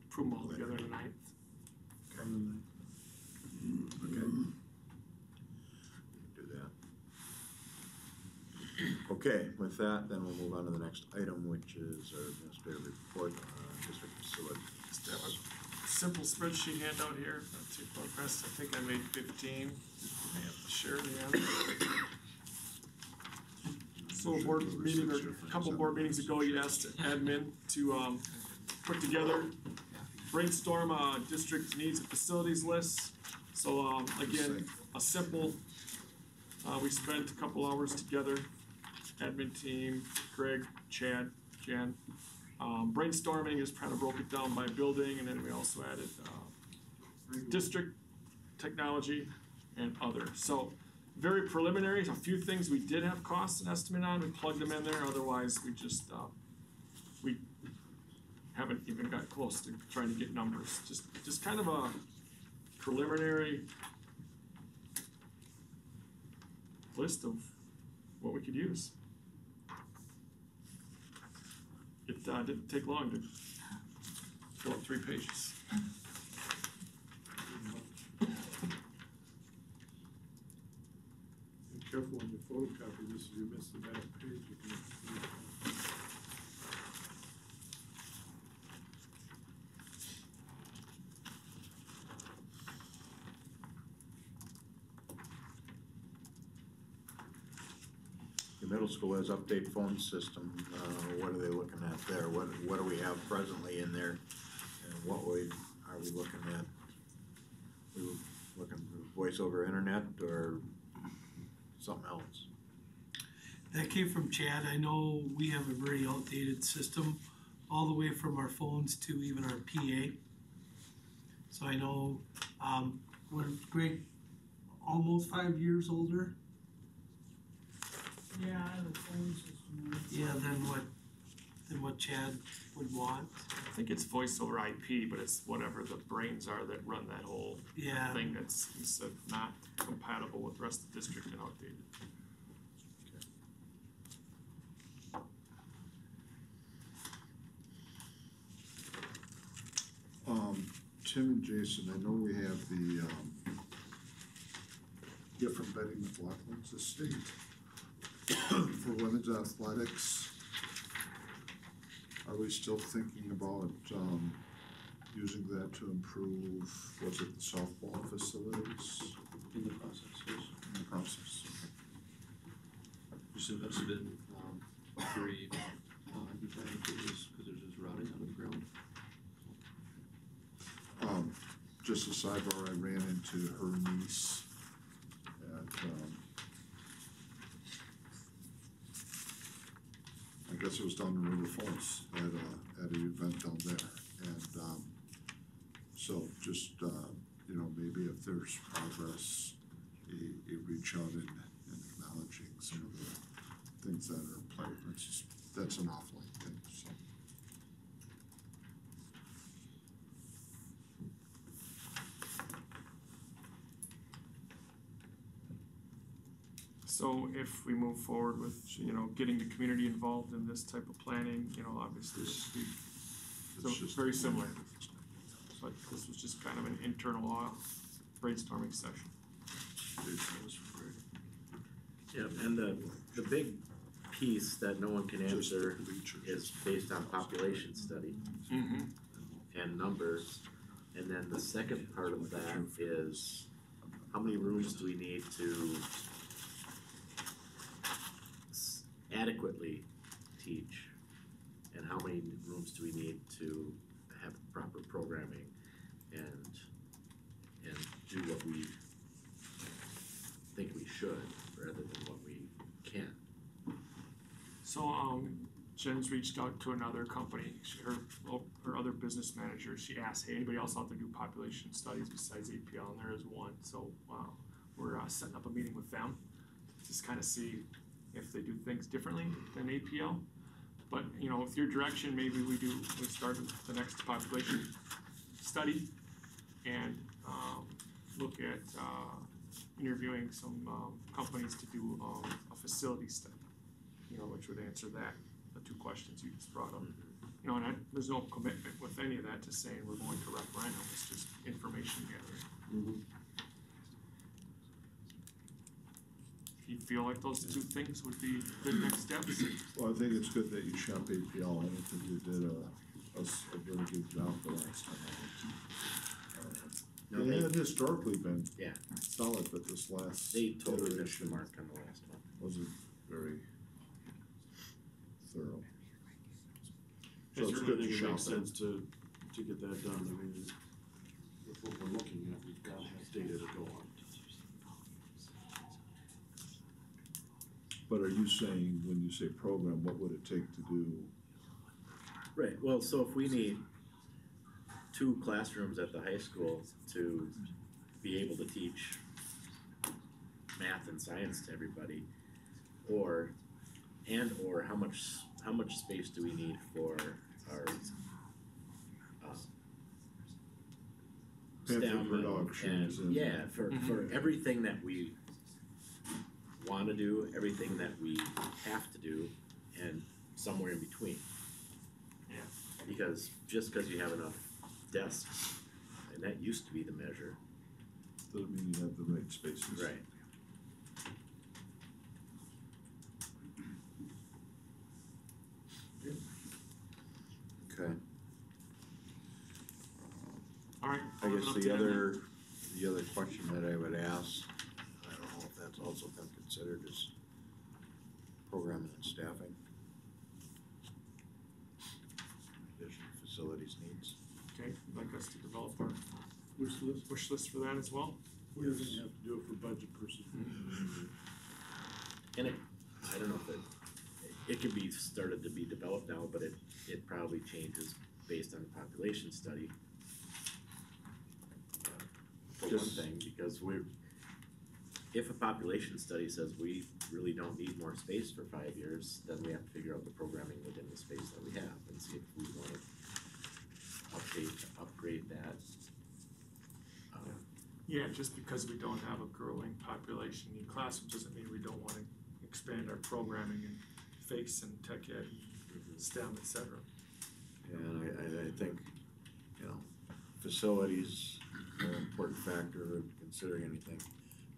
L: Approve them all together tonight.
A: Okay. Okay. Do Okay, with that, then we'll move on to the next item, which is our administrative report on district facility.
L: Just have a simple spreadsheet handout here, not too far pressed, I think I made 15. May have to share the end. So a board meeting, or a couple board meetings ago, you asked admin to put together, brainstorm a district needs and facilities list. So again, a simple, we spent a couple hours together, admin team, Greg, Chad, Jen. Brainstorming is kind of broke it down by building, and then we also added district, technology, and other. So very preliminary, a few things we did have costs and estimate on, we plugged them in there, otherwise we just, we haven't even got close to trying to get numbers. Just kind of a preliminary list of what we could use. It didn't take long to fill up 3 pages.
H: Be careful when you photocopy this, if you miss the back page, you can.
A: The middle school has update phone system, what are they looking at there? What do we have presently in there? And what are we looking at? We were looking for voice over internet or something else?
E: That came from Chad. I know we have a very outdated system, all the way from our phones to even our PA. So I know, we're Greg, almost 5 years older.
B: Yeah, I have a phone system.
E: Yeah, than what Chad would want.
L: I think it's voice over IP, but it's whatever the brains are that run that whole thing that's not compatible with the rest of the district and outdated.
I: Tim and Jason, I know we have the, gift from Betty McLaughlin's estate for women's athletics. Are we still thinking about, using that to improve, was it the softball facilities?
D: In the process, yes.
I: In the process.
D: Just invested in, 3, new training coaches, because they're just rotting out of the ground.
I: Just a sidebar, I ran into her niece at, I guess it was down in River Falls at an event down there, and, so just, you know, maybe if there's progress, a reach out and acknowledging some of the things that are in play, that's an offline thing, so.
L: So if we move forward with, getting the community involved in this type of planning, obviously it's very similar. But this was just kind of an internal brainstorming session.
J: Yeah, and the big piece that no one can answer is based on population study and numbers. And then the second part of that is how many rooms do we need to adequately teach, and how many rooms do we need to have proper programming and do what we think we should rather than what we can.
L: So Jen's reached out to another company, her other business manager. She asked, hey, anybody else out there do population studies besides APL? And there is one. So we're setting up a meeting with them to just kind of see if they do things differently than APL. But, with your direction, maybe we start with the next population study and look at interviewing some companies to do a facility study, which would answer the 2 questions you just brought up. And there's no commitment with any of that to saying we're going to referendum, it's just information gathering. you feel like those two things would be the next steps.
I: Well, I think it's good that you shop APL, I don't think you did a very good job the last time.
J: No,
I: They had historically been
J: Yeah.
I: solid, but this last
J: They totally missed the
I: iteration
J: mark on the last one.
I: wasn't very thorough.
K: I
I: So it's
K: certainly
I: good to
K: think it
I: shop
K: makes
I: it.
K: sense to get that done, I mean, with what we're looking at, we've got to have data to go on.
I: But are you saying, when you say program, what would it take to do?
J: Right, well, so if we need 2 classrooms at the high school to be able to teach math and science to everybody, or how much space do we need for our
I: Pantry
J: STEM
I: productions
J: and
I: and-
J: yeah, for everything that we wanna do, everything that we have to do, and somewhere in between.
L: Yeah.
J: Because just cause you have enough desks, and that used to be the measure.
I: Doesn't mean you have the right spaces.
J: Right.
A: Okay.
L: Alright.
A: I guess the other question that I would ask, I don't know if that's also been considered, is programming and staffing. Additional facilities needs.
L: Okay, you'd like us to develop our
K: Wish list,
L: for that as well?
K: we don't have to do it for budget purposes.
J: And I don't know if it could be started to be developed now, but it probably changes based on the population study. For one thing, because if a population study says we really don't need more space for 5 years, then we have to figure out the programming within the space that we have and see if we wanna upgrade that.
L: Yeah, just because we don't have a growing population in classrooms doesn't mean we don't wanna expand our programming in FACE and tech ed, STEM, et cetera.
A: And I think, you know, facilities are an important factor in considering anything,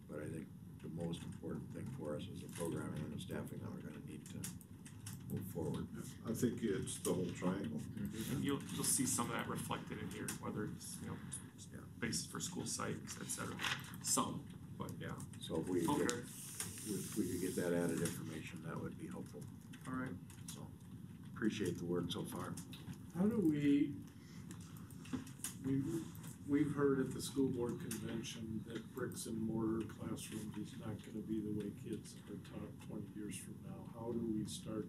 A: but I think the most important thing for us is the programming and the staffing that we're gonna need to move forward.
I: I think it's the whole triangle.
L: And you'll see some of that reflected in here, whether it's, basis for school sites, et cetera. Some, but yeah.
A: So if we
L: Okay.
A: if we could get that added information, that would be helpful.
L: Alright.
A: So, appreciate the work so far.
H: How do we've heard at the school board convention that bricks and mortar classrooms is not gonna be the way kids are taught 20 years from now. How do we start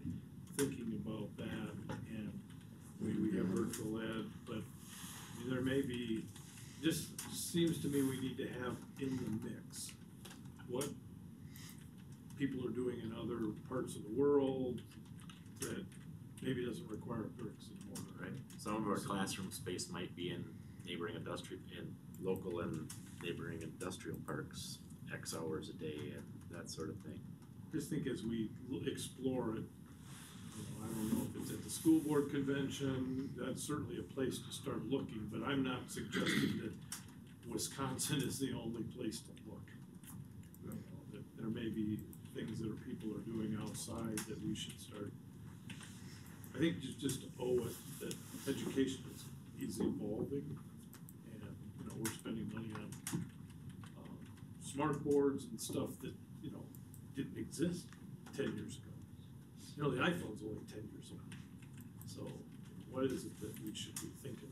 H: thinking about that? And we have virtual ed, but I mean, there may be, just seems to me we need to have in the mix what people are doing in other parts of the world that maybe doesn't require bricks and mortar.
J: Right, some of our classroom space might be in local and neighboring industrial parks, X hours a day and that sort of thing.
H: Just think as we explore it, I don't know if it's at the school board convention, that's certainly a place to start looking, but I'm not suggesting that Wisconsin is the only place to look. That there may be things that people are doing outside that we should start. I think just owe it that education is evolving, and we're spending money on smart boards and stuff that didn't exist 10 years ago. The iPhone's only 10 years old. So what is it that we should be thinking